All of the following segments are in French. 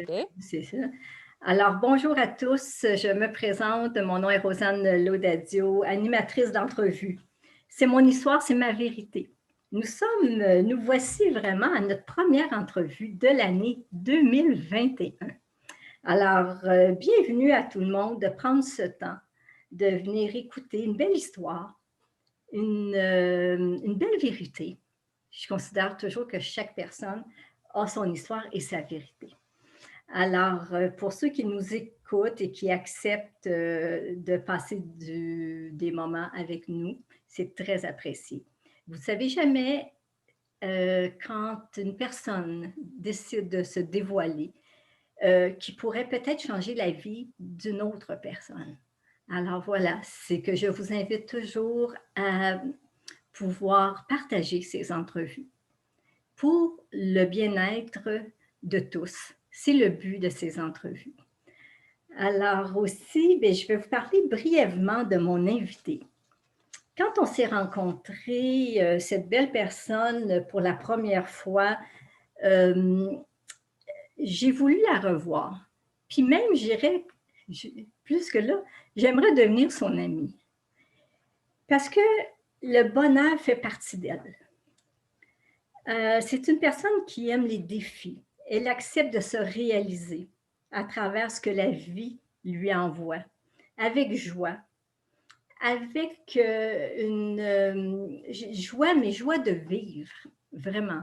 OK. c'est ça. Alors, bonjour à tous. Je me présente. Mon nom est Rosanne Laudadio, animatrice d'entrevue. C'est mon histoire, c'est ma vérité. Nous voici vraiment à notre première entrevue de l'année 2021. Alors, bienvenue à tout le monde de prendre ce temps de venir écouter une belle histoire, une belle vérité. Je considère toujours que chaque personne a son histoire et sa vérité. Alors, pour ceux qui nous écoutent et qui acceptent de passer des moments avec nous, c'est très apprécié. Vous ne savez jamais quand une personne décide de se dévoiler, qui pourrait peut-être changer la vie d'une autre personne. Alors voilà, c'est que je vous invite toujours à pouvoir partager ces entrevues pour le bien-être de tous. C'est le but de ces entrevues. Alors aussi, bien, je vais vous parler brièvement de mon invité. Quand on s'est rencontrés, cette belle personne, pour la première fois, euh, j'ai voulu la revoir. Puis même, j'irais, plus que là, j'aimerais devenir son amie. Parce que le bonheur fait partie d'elle. C'est une personne qui aime les défis. Elle accepte de se réaliser à travers ce que la vie lui envoie, avec joie, avec une joie, mais joie de vivre, vraiment.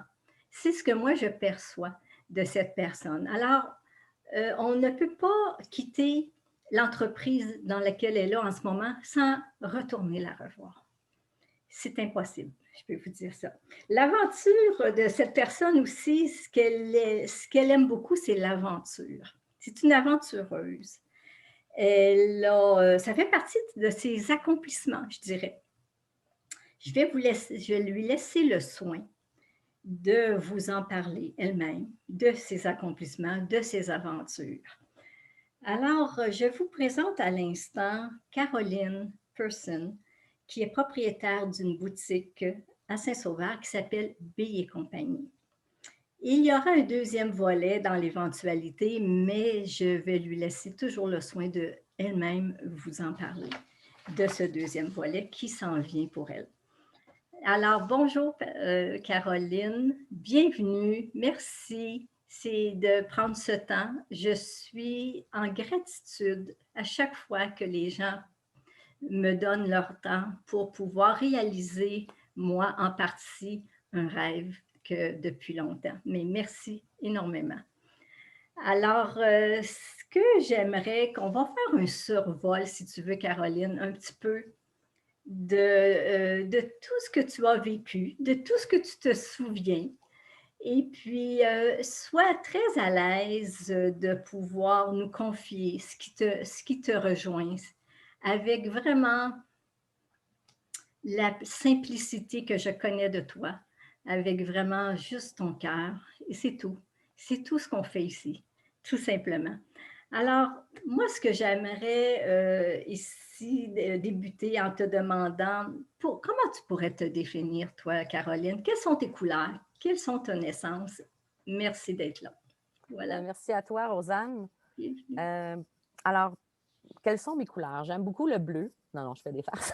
C'est ce que moi je perçois de cette personne. Alors, on ne peut pas quitter l'entreprise dans laquelle elle est là en ce moment sans retourner la revoir. C'est impossible, je peux vous dire ça. L'aventure de cette personne aussi, ce qu'elle aime beaucoup, c'est l'aventure. C'est une aventureuse. Ça fait partie de ses accomplissements, je dirais. Je vais lui laisser le soin de vous en parler elle-même, de ses accomplissements, de ses aventures. Alors, je vous présente à l'instant Caroline Person, qui est propriétaire d'une boutique à Saint-Sauveur qui s'appelle Billes et compagnie. Il y aura un deuxième volet dans l'éventualité, mais je vais lui laisser toujours le soin de elle-même vous en parler, de ce deuxième volet qui s'en vient pour elle. Alors, bonjour Caroline, bienvenue, merci. C'est de prendre ce temps. Je suis en gratitude à chaque fois que les gens me donnent leur temps pour pouvoir réaliser, moi en partie, un rêve que depuis longtemps. Mais merci énormément. Alors, ce que j'aimerais qu'on va faire un survol, si tu veux, Caroline, un petit peu de tout ce que tu as vécu, de tout ce que tu te souviens. Et puis, sois très à l'aise de pouvoir nous confier ce qui te rejoint, avec vraiment la simplicité que je connais de toi, avec vraiment juste ton cœur. Et c'est tout. C'est tout ce qu'on fait ici, tout simplement. Alors, moi, ce que j'aimerais ici débuter en te demandant, comment tu pourrais te définir, toi, Caroline? Quelles sont tes couleurs? Quelles sont ton essence? Merci d'être là. Bien, Voilà. merci à toi, Rosanne. Bienvenue. Euh, alors, quelles sont mes couleurs? J'aime beaucoup le bleu. Non, non, je fais des farces.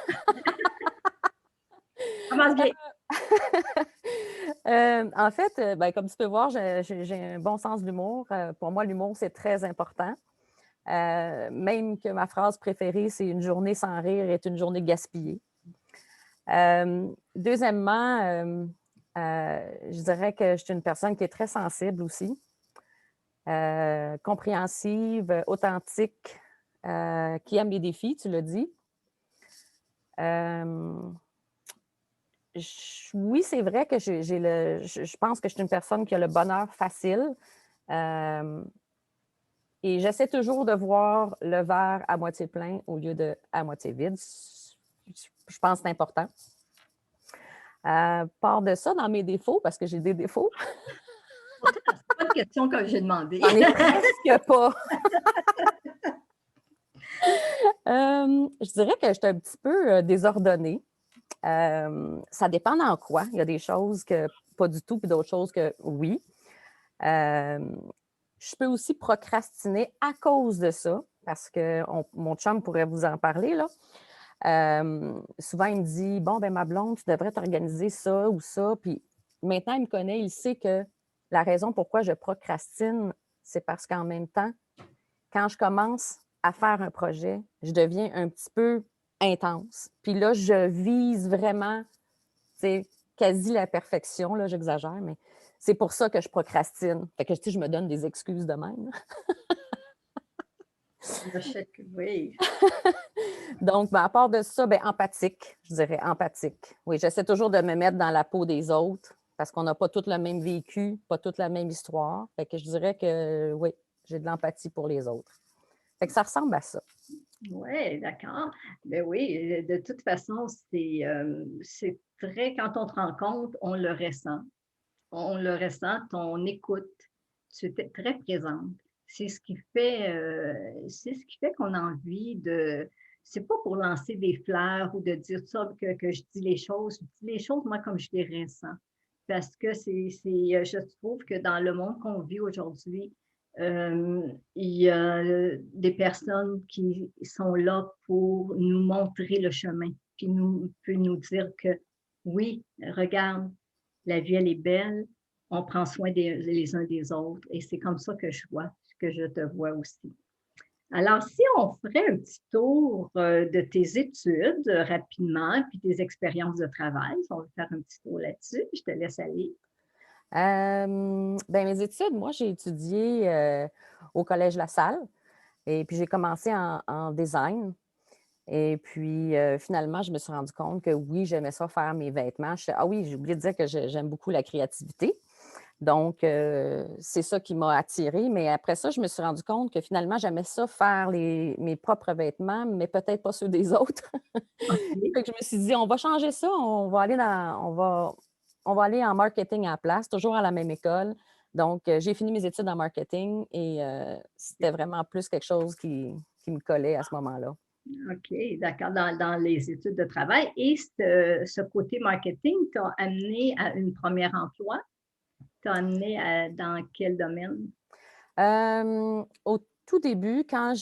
Commence bien. En fait, ben, comme tu peux voir, j'ai un bon sens de l'humour. Pour moi, l'humour, c'est très important. Même que ma phrase préférée, c'est une journée sans rire est une journée gaspillée. Deuxièmement, je dirais que je suis une personne qui est très sensible aussi, compréhensive, authentique, qui aime les défis, tu l'as dit. Oui, c'est vrai que je pense que je suis une personne qui a le bonheur facile. Et j'essaie toujours de voir le verre à moitié plein au lieu de à moitié vide. Je pense que c'est important. Part de ça, dans mes défauts, parce que j'ai des défauts, Pourtant, c'est pas de question que j'ai demandé. j'en ai presque pas. Je dirais que je suis un petit peu désordonnée. Ça dépend dans quoi. Il y a des choses que pas du tout, puis d'autres choses que oui. Je je peux aussi procrastiner à cause de ça, parce que mon chum pourrait vous en parler, là. Souvent, il me dit: «Bon, ben ma blonde, tu devrais t'organiser ça ou ça». Puis maintenant, il me connaît, il sait que la raison pourquoi je procrastine, c'est parce qu'en même temps, quand je commence à faire un projet, je deviens un petit peu intense. Puis là, je vise vraiment, tu sais, quasi la perfection, là, j'exagère, mais c'est pour ça que je procrastine. Fait que, tu sais, je me donne des excuses de même. Oui. Donc, ben, à part de ça, ben, empathique, je dirais empathique. Oui, j'essaie toujours de me mettre dans la peau des autres parce qu'on n'a pas tous le même vécu, pas toute la même histoire. Fait que je dirais que oui, j'ai de l'empathie pour les autres. Fait que ça ressemble à ça. Oui, d'accord. Ben oui, de toute façon, c'est très quand on te rencontre, on le ressent. On le ressent, on écoute, tu es très présente. C'est ce qui fait qu'on a envie de c'est pas pour lancer des fleurs ou de dire ça que je dis les choses. Je dis les choses, moi, comme je les ressens. Parce que je trouve que dans le monde qu'on vit aujourd'hui, il y a des personnes qui sont là pour nous montrer le chemin, puis peut nous dire que oui, regarde, la vie, elle est belle, on prend soin les uns des autres et c'est comme ça que je te vois aussi. Alors, si on ferait un petit tour de tes études rapidement, puis tes expériences de travail, si on veut faire un petit tour là-dessus, je te laisse aller. Ben, mes études, moi, j'ai étudié au Collège La Salle et puis j'ai commencé en design. Et puis, finalement, je me suis rendu compte que oui, j'aimais ça faire mes vêtements. Ah oui, j'ai oublié de dire que j'aime beaucoup la créativité. Donc, c'est ça qui m'a attirée. Mais après ça, je me suis rendu compte que finalement, j'aimais ça faire mes propres vêtements, mais peut-être pas ceux des autres. OK. Fait que je me suis dit, on va changer ça, on va aller en marketing à la place, toujours à la même école. Donc, j'ai fini mes études en marketing et c'était vraiment plus quelque chose qui me collait à ce moment-là. OK, d'accord, dans les études de travail. Et ce côté marketing t'a amené à un premier emploi? T'a amené dans quel domaine? Au tout début, en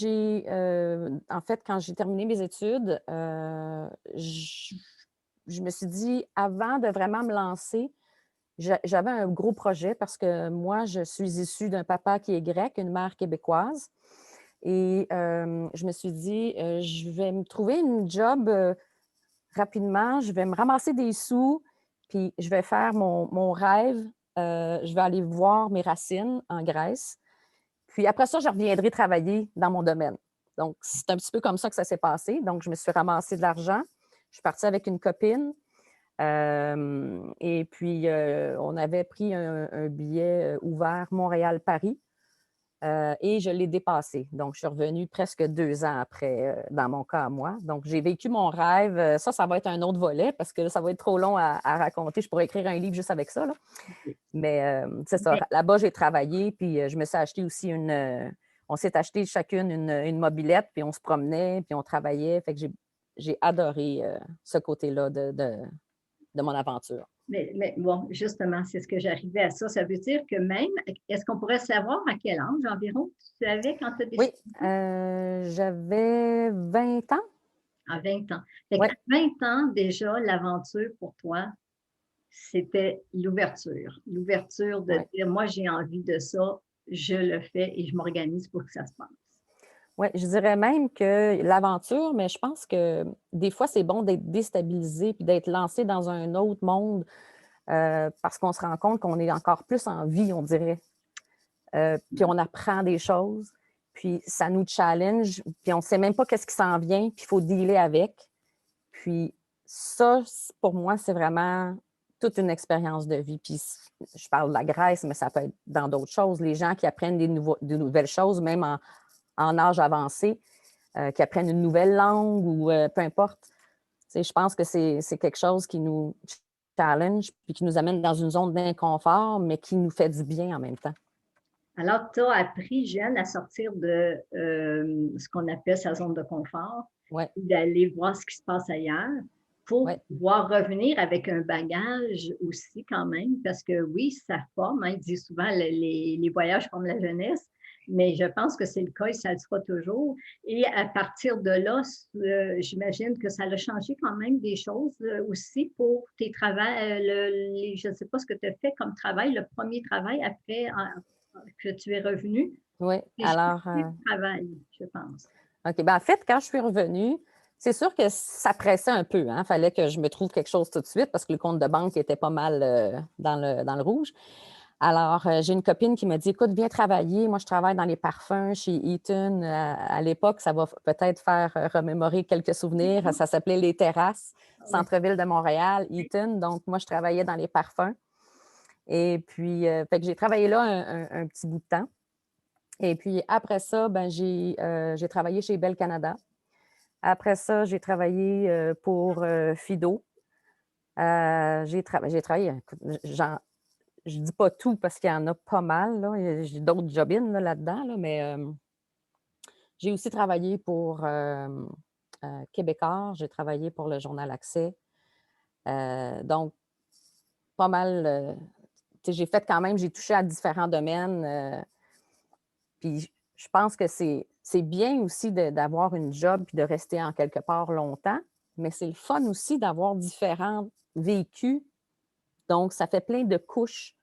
fait, quand j'ai terminé mes études, je me suis dit, avant de vraiment me lancer, j'avais un gros projet parce que moi, je suis issue d'un papa qui est grec, une mère québécoise. Et je me suis dit, je vais me trouver une job rapidement, je vais me ramasser des sous, puis je vais faire mon rêve. Je vais aller voir mes racines en Grèce. Puis après ça, je reviendrai travailler dans mon domaine. Donc, c'est un petit peu comme ça que ça s'est passé. Donc, je me suis ramassé de l'argent. Je suis partie avec une copine. Et puis, on avait pris un billet ouvert Montréal-Paris et je l'ai dépassé. Donc, je suis revenue presque 2 ans après, dans mon cas à moi. Donc, j'ai vécu mon rêve. Ça va être un autre volet parce que ça va être trop long à raconter. Je pourrais écrire un livre juste avec ça, là. Mais c'est ça. Mais Là-bas, j'ai travaillé, puis je me suis acheté aussi on s'est acheté chacune une mobilette, puis on se promenait, puis on travaillait. Fait que j'ai adoré ce côté-là de mon aventure. mais bon, justement, c'est ce que j'arrivais à ça. Ça veut dire que même est-ce qu'on pourrait savoir à quel âge environ tu avais quand tu as Oui, décidé? j'avais 20 ans. À 20 ans. Fait Oui, qu'à 20 ans, déjà, l'aventure pour toi, c'était l'ouverture. L'ouverture de oui. dire: «Moi, j'ai envie de ça, je le fais et je m'organise pour que ça se passe». Ouais, je dirais même que l'aventure, mais je pense que des fois, c'est bon d'être déstabilisé puis d'être lancé dans un autre monde parce qu'on se rend compte qu'on est encore plus en vie, on dirait. Puis on apprend des choses, puis ça nous challenge, puis on ne sait même pas qu'est-ce qui s'en vient, puis il faut dealer avec. Puis ça, pour moi, c'est vraiment toute une expérience de vie. Puis je parle de la Grèce, mais ça peut être dans d'autres choses. Les gens qui apprennent de nouvelles choses, même en âge avancé, qui apprennent une nouvelle langue ou peu importe. Tu sais, je pense que c'est quelque chose qui nous challenge, puis qui nous amène dans une zone d'inconfort, mais qui nous fait du bien en même temps. Alors, tu as appris jeune à sortir de, ce qu'on appelle sa zone de confort, Oui, d'aller voir ce qui se passe ailleurs pour oui, pouvoir revenir avec un bagage aussi quand même, parce que oui, ça forme, hein, ils disent souvent les voyages forment la jeunesse. Mais je pense que c'est le cas et ça le sera toujours. Et à partir de là, j'imagine que ça a changé quand même des choses aussi pour tes travaux. Je ne sais pas ce que tu as fait comme travail, le premier travail après que tu es revenu. Oui, Et je alors, de travail, je pense. OK. Ben, en fait, quand je suis revenue, c'est sûr que ça pressait un peu. Il fallait que je me trouve quelque chose tout de suite parce que le compte de banque était pas mal dans le rouge. Alors, j'ai une copine qui m'a dit, écoute, viens travailler. Moi, je travaille dans les parfums chez Eaton. À l'époque, ça va peut-être faire remémorer quelques souvenirs. Ça s'appelait Les Terrasses, Oui, centre-ville de Montréal, Eaton. Donc, moi, je travaillais dans les parfums. Et puis, fait que j'ai travaillé là un petit bout de temps. Et puis, après ça, ben, j'ai travaillé chez Bell Canada. Après ça, j'ai travaillé pour Fido. J'ai travaillé, écoute, je ne dis pas tout parce qu'il y en a pas mal, là. J'ai d'autres jobines là-dedans, là, mais j'ai aussi travaillé pour Québécois, j'ai travaillé pour le journal Accès. Donc, pas mal. Tu sais, j'ai fait quand même, j'ai touché à différents domaines. Puis je pense que c'est bien aussi d'avoir une job puis de rester en quelque part longtemps, mais c'est le fun aussi d'avoir différents vécus. Donc, ça fait plein de couches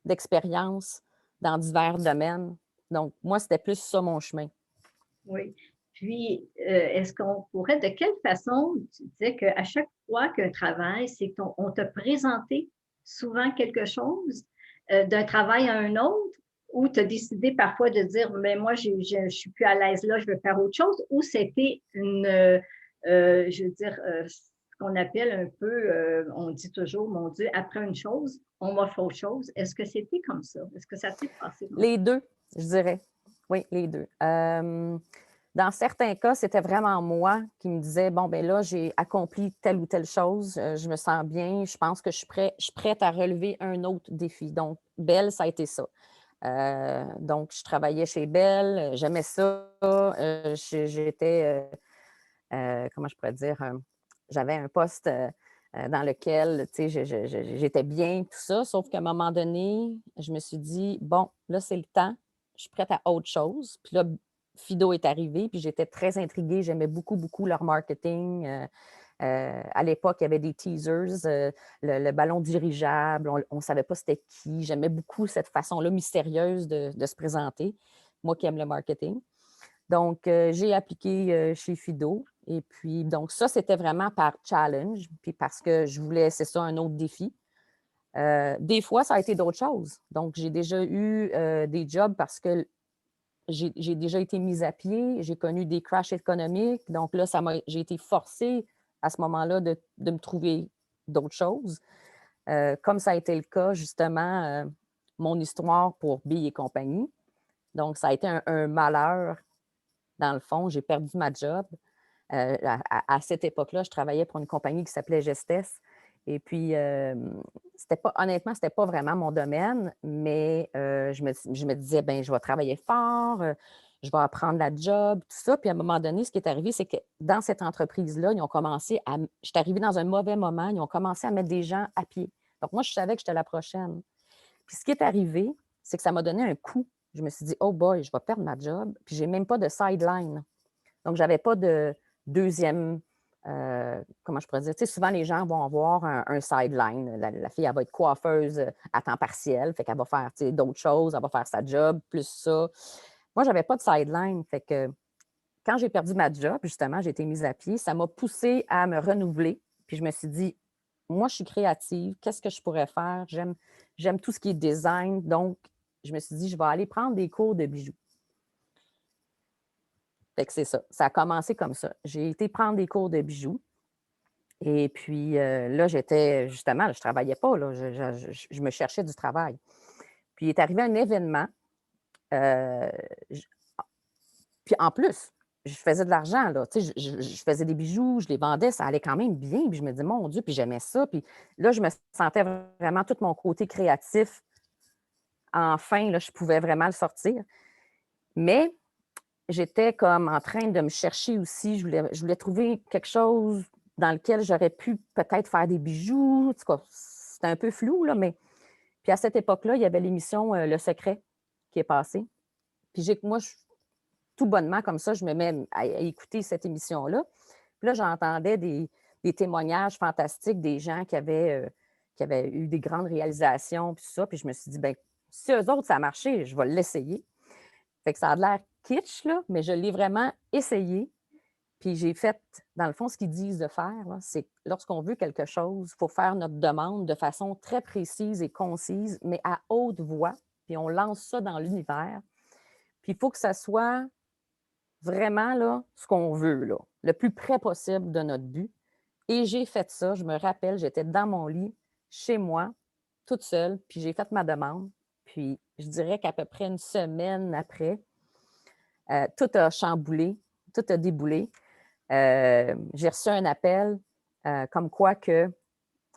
d'expérience dans divers domaines. Donc, moi, c'était plus ça mon chemin. oui. Puis, est-ce qu'on pourrait, de quelle façon, tu disais qu'à chaque fois qu'un travail, c'est qu'on t'a présenté souvent quelque chose d'un travail à un autre, ou tu as décidé parfois de dire, mais moi, je ne suis plus à l'aise là, je veux faire autre chose, ou c'était je veux dire, ce qu'on appelle un peu, on dit toujours, mon Dieu, après une chose, on m'offre autre chose. Est-ce que c'était comme ça? Est-ce que ça s'est passé comme ça? Les deux, je dirais. Oui, les deux. Dans certains cas, c'était vraiment moi qui me disais, bon, ben là, j'ai accompli telle ou telle chose, je me sens bien, je pense que je suis prête à relever un autre défi. Donc, Bell, ça a été ça. Donc, je travaillais chez Bell, j'aimais ça. J'étais, comment je pourrais dire, j'avais un poste dans lequel, tu sais, j'étais bien, tout ça, sauf qu'à un moment donné, je me suis dit, bon, là, c'est le temps, je suis prête à autre chose. Puis là, Fido est arrivé, puis j'étais très intriguée, j'aimais beaucoup, beaucoup leur marketing. À l'époque, il y avait des teasers, le ballon dirigeable, on ne savait pas c'était qui. J'aimais beaucoup cette façon-là mystérieuse de se présenter, moi qui aime le marketing. Donc, j'ai appliqué chez Fido. Et puis, donc, ça, c'était vraiment par challenge, puis parce que je voulais, c'est ça, un autre défi. Des fois, ça a été d'autres choses. Donc, j'ai déjà eu des jobs parce que j'ai déjà été mise à pied, j'ai connu des crashs économiques. Donc là, j'ai été forcée à ce moment-là de me trouver d'autres choses. Comme ça a été le cas, justement, mon histoire pour Billes et compagnie. Donc, ça a été un malheur, dans le fond. J'ai perdu ma job. À cette époque-là, je travaillais pour une compagnie qui s'appelait Gestes. Et puis, honnêtement, c'était pas vraiment mon domaine, mais je me disais, ben, je vais travailler fort, je vais apprendre la job, tout ça. Puis à un moment donné, ce qui est arrivé, c'est que dans cette entreprise-là, ils ont commencé à. J'étais arrivée dans un mauvais moment, ils ont commencé à mettre des gens à pied. Donc, moi, je savais que j'étais la prochaine. Puis ce qui est arrivé, c'est que ça m'a donné un coup. Je me suis dit, oh boy, je vais perdre ma job. Puis j'ai même pas de sideline. Donc, je n'avais pas de deuxième, comment je pourrais dire? Tu sais, souvent, les gens vont avoir un sideline. La fille, elle va être coiffeuse à temps partiel, fait qu'elle va faire d'autres choses, elle va faire sa job, plus ça. Moi, je n'avais pas de sideline. Fait que quand j'ai perdu ma job, justement, j'ai été mise à pied, ça m'a poussée à me renouveler. Puis je me suis dit, moi, je suis créative, qu'est-ce que je pourrais faire? J'aime tout ce qui est design. Donc, je me suis dit, je vais aller prendre des cours de bijoux. Fait que c'est ça. Ça a commencé comme ça. J'ai été prendre des cours de bijoux. Et puis là, j'étais justement, je ne travaillais pas, là, je me cherchais du travail. Puis il est arrivé un événement. euh, j- puis en plus, je faisais de l'argent, là. Tu sais, je faisais des bijoux, je les vendais, ça allait quand même bien. Puis je me disais, mon Dieu, puis j'aimais ça. Puis là, je me sentais vraiment tout mon côté créatif. Enfin, là, je pouvais vraiment le sortir. Mais j'étais comme en train de me chercher aussi. Je voulais trouver quelque chose dans lequel j'aurais pu peut-être faire des bijoux. En tout cas, c'était un peu flou, là, mais. Puis à cette époque-là, il y avait l'émission Le Secret qui est passée. Puis moi, tout bonnement, comme ça, je me mets à écouter cette émission-là. Puis là, j'entendais des témoignages fantastiques des gens qui avaient eu des grandes réalisations, puis tout ça. Puis je me suis dit, ben si eux autres, ça a marché, je vais l'essayer. Fait que ça a l'air kitsch, là, mais je l'ai vraiment essayé. Puis j'ai fait, dans le fond, ce qu'ils disent de faire, là, c'est que lorsqu'on veut quelque chose, il faut faire notre demande de façon très précise et concise, mais à haute voix. Puis on lance ça dans l'univers. Puis il faut que ça soit vraiment là, ce qu'on veut, là, le plus près possible de notre but. Et j'ai fait ça. Je me rappelle, j'étais dans mon lit, chez moi, toute seule, puis j'ai fait ma demande. Puis je dirais qu'à peu près une semaine après, tout a chamboulé, tout a déboulé. J'ai reçu un appel comme quoi que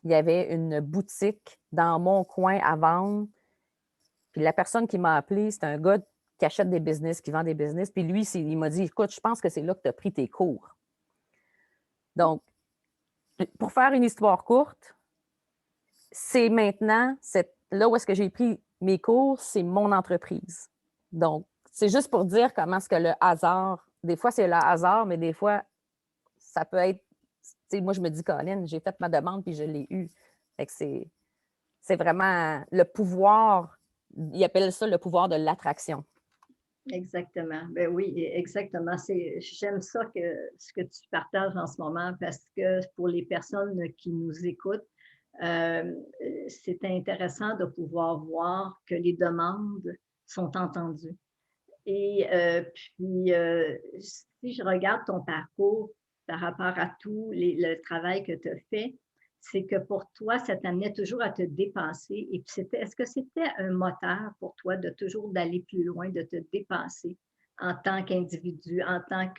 il y avait une boutique dans mon coin à vendre. Puis la personne qui m'a appelé, c'est un gars qui achète des business, qui vend des business. Puis lui, il m'a dit, écoute, je pense que c'est là que tu as pris tes cours. Donc, pour faire une histoire courte, c'est maintenant, là où est-ce que j'ai pris mes cours, c'est mon entreprise. Donc, c'est juste pour dire comment est-ce que le hasard, des fois c'est le hasard, mais des fois, ça peut être, tu sais, moi je me dis, Colin, j'ai fait ma demande puis je l'ai eue. Fait que c'est vraiment le pouvoir, ils appellent ça le pouvoir de l'attraction. Exactement. Ben oui, exactement. J'aime ça ce que tu partages en ce moment parce que pour les personnes qui nous écoutent, euh, c'est intéressant de pouvoir voir que les demandes sont entendues. Et puis, si je regarde ton parcours par rapport à tout le travail que tu as fait, c'est que pour toi, ça t'amenait toujours à te dépasser. Et puis, est-ce que c'était un moteur pour toi de toujours d'aller plus loin, de te dépasser en tant qu'individu, en tant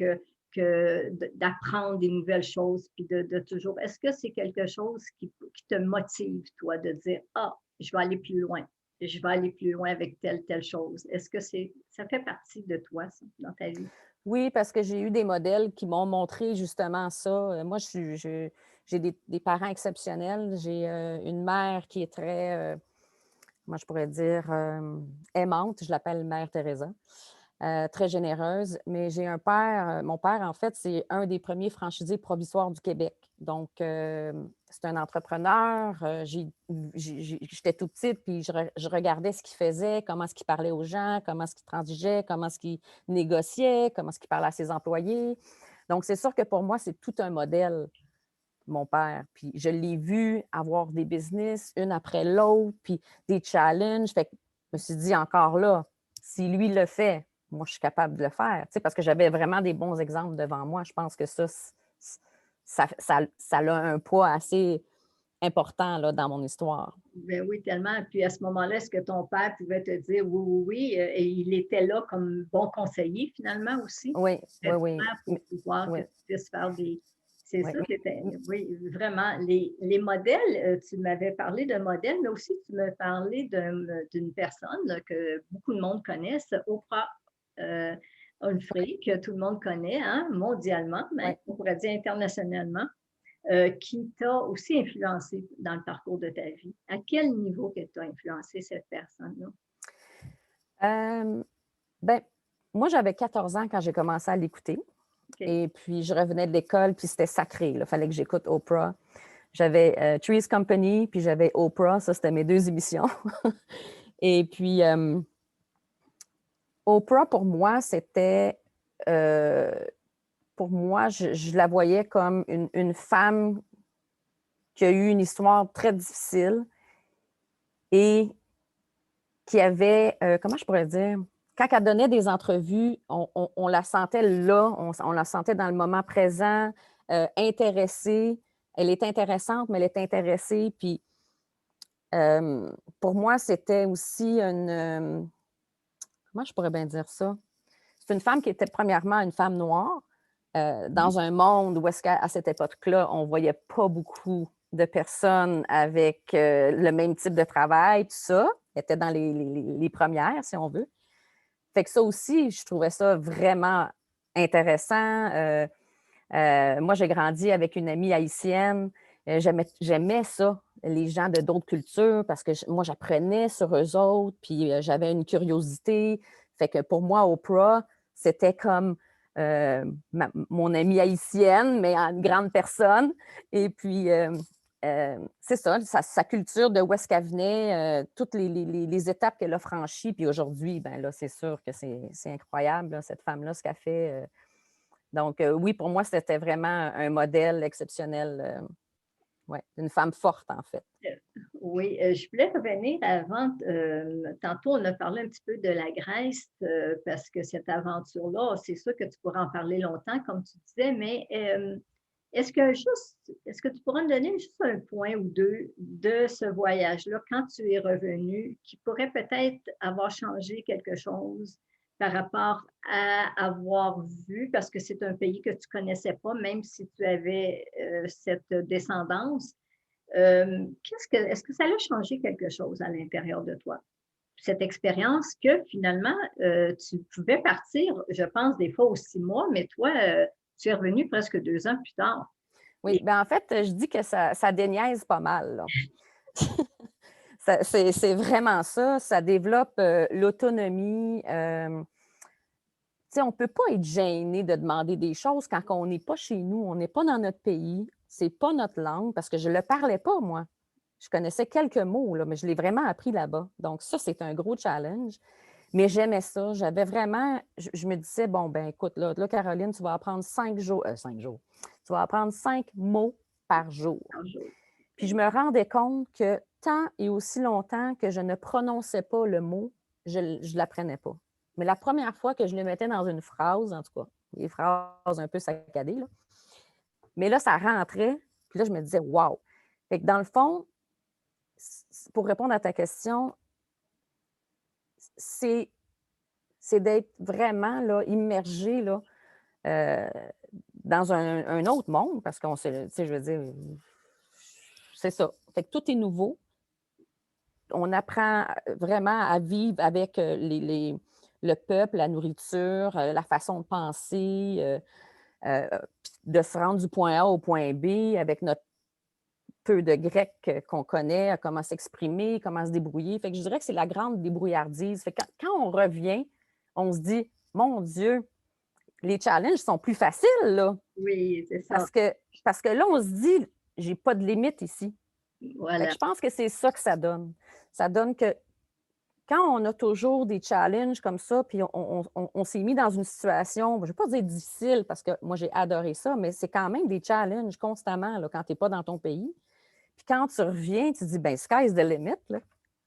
d'apprendre des nouvelles choses, puis de toujours. Est-ce que c'est quelque chose qui te motive, toi, de dire, ah, je vais aller plus loin, je vais aller plus loin avec telle chose. Est-ce que ça fait partie de toi, ça, dans ta vie? Oui, parce que j'ai eu des modèles qui m'ont montré justement ça. Moi, j'ai des parents exceptionnels. J'ai une mère qui est très, moi je pourrais dire, aimante. Je l'appelle Mère Teresa. Très généreuse, mais j'ai un père, mon père, en fait, c'est un des premiers franchisés provisoires du Québec. Donc, c'est un entrepreneur. J'étais toute petite, puis je regardais ce qu'il faisait, comment est-ce qu'il parlait aux gens, comment est-ce qu'il transigeait, comment est-ce qu'il négociait, comment est-ce qu'il parlait à ses employés. Donc, c'est sûr que pour moi, c'est tout un modèle, mon père. Puis, je l'ai vu avoir des business, une après l'autre, puis des challenges. Fait que je me suis dit, encore là, si lui le fait, moi, je suis capable de le faire, tu sais, parce que j'avais vraiment des bons exemples devant moi. Je pense que ça a un poids assez important là, dans mon histoire. Ben oui, tellement. Puis à ce moment-là, est-ce que ton père pouvait te dire oui, oui, oui, et il était là comme bon conseiller finalement aussi? Oui, oui, Très oui. fier pour pouvoir que Oui, tu puisses faire C'est oui. ça, oui, vraiment. Les modèles, tu m'avais parlé de modèles, mais aussi tu m'as parlé d'une personne là, que beaucoup de monde connaissent, Oprah Winfrey, que tout le monde connaît, hein, mondialement, Oui. même, on pourrait dire internationalement, qui t'a aussi influencé dans le parcours de ta vie. À quel niveau que t'a influencé cette personne-là? Ben, moi, j'avais 14 ans quand j'ai commencé à l'écouter. OK. Et puis, je revenais de l'école, puis c'était sacré. Il fallait que j'écoute Oprah. J'avais Three's Company, puis j'avais Oprah. Ça, c'était mes deux émissions. Et puis, Oprah, pour moi, c'était... pour moi, je la voyais comme une femme qui a eu une histoire très difficile et qui avait, comment je pourrais dire, quand elle donnait des entrevues, on la sentait là, on la sentait dans le moment présent, intéressée. Elle est intéressante, mais elle est intéressée. Puis pour moi, c'était aussi comment je pourrais bien dire ça? C'est une femme qui était premièrement une femme noire dans un monde où est-ce qu'à cette époque-là, on ne voyait pas beaucoup de personnes avec le même type de travail, tout ça. Elle était dans les premières, si on veut. Fait que ça aussi, je trouvais ça vraiment intéressant. Moi, j'ai grandi avec une amie haïtienne. J'aimais ça, les gens de d'autres cultures, parce que moi, j'apprenais sur eux autres, puis j'avais une curiosité. Fait que pour moi, Oprah, c'était comme mon amie haïtienne, mais une grande personne. Et puis, c'est ça, sa culture de où est-ce qu'elle venait, toutes les étapes qu'elle a franchies. Puis aujourd'hui, ben là, c'est sûr que c'est incroyable, là, cette femme-là, ce qu'elle fait. Donc, oui, pour moi, c'était vraiment un modèle exceptionnel. Ouais, une femme forte, en fait. Oui, je voulais revenir avant, tantôt on a parlé un petit peu de la Grèce, parce que cette aventure-là, c'est sûr que tu pourrais en parler longtemps, comme tu disais, mais est-ce que tu pourrais me donner juste un point ou deux de ce voyage-là, quand tu es revenu, qui pourrait peut-être avoir changé quelque chose par rapport à avoir vu, parce que c'est un pays que tu connaissais pas, même si tu avais cette descendance. Est-ce que ça a changé quelque chose à l'intérieur de toi? Cette expérience que finalement, tu pouvais partir, je pense, des fois aux 6 mois, mais toi, tu es revenu presque 2 ans plus tard. Oui, Et bien en fait, je dis que ça déniaise pas mal, là. C'est vraiment ça. Ça développe l'autonomie. Tu sais, on ne peut pas être gêné de demander des choses quand on n'est pas chez nous, on n'est pas dans notre pays, c'est pas notre langue, parce que je ne le parlais pas, moi. Je connaissais quelques mots, là, mais je l'ai vraiment appris là-bas. Donc, ça, c'est un gros challenge. Mais j'aimais ça. J'avais vraiment, je me disais, bon, ben écoute, là, Caroline, tu vas apprendre 5 jours, 5 jours. Tu vas apprendre 5 mots par jour. Puis je me rendais compte que tant et aussi longtemps que je ne prononçais pas le mot, je ne l'apprenais pas. Mais la première fois que je le mettais dans une phrase, en tout cas, des phrases un peu saccadées, là, mais là, ça rentrait, puis là, je me disais, wow! Fait que dans le fond, pour répondre à ta question, c'est d'être vraiment là, immergé là, euh, dans un autre monde, parce qu'on se, tu sais, je veux dire, c'est ça. Fait que tout est nouveau. On apprend vraiment à vivre avec le peuple, la nourriture, la façon de penser, de se rendre du point A au point B avec notre peu de grec qu'on connaît, à comment s'exprimer, comment se débrouiller. Fait que je dirais que c'est la grande débrouillardise. Fait que quand on revient, on se dit, mon Dieu, les challenges sont plus faciles, là. oui, c'est ça. Parce que là, on se dit, j'ai pas de limite ici. Fait que Voilà. je pense que c'est ça que ça donne. Ça donne que quand on a toujours des challenges comme ça, puis on s'est mis dans une situation, je ne vais pas dire difficile, parce que moi, j'ai adoré ça, mais c'est quand même des challenges constamment là, quand tu n'es pas dans ton pays. Puis quand tu reviens, tu te dis, ben sky's the limit. Là.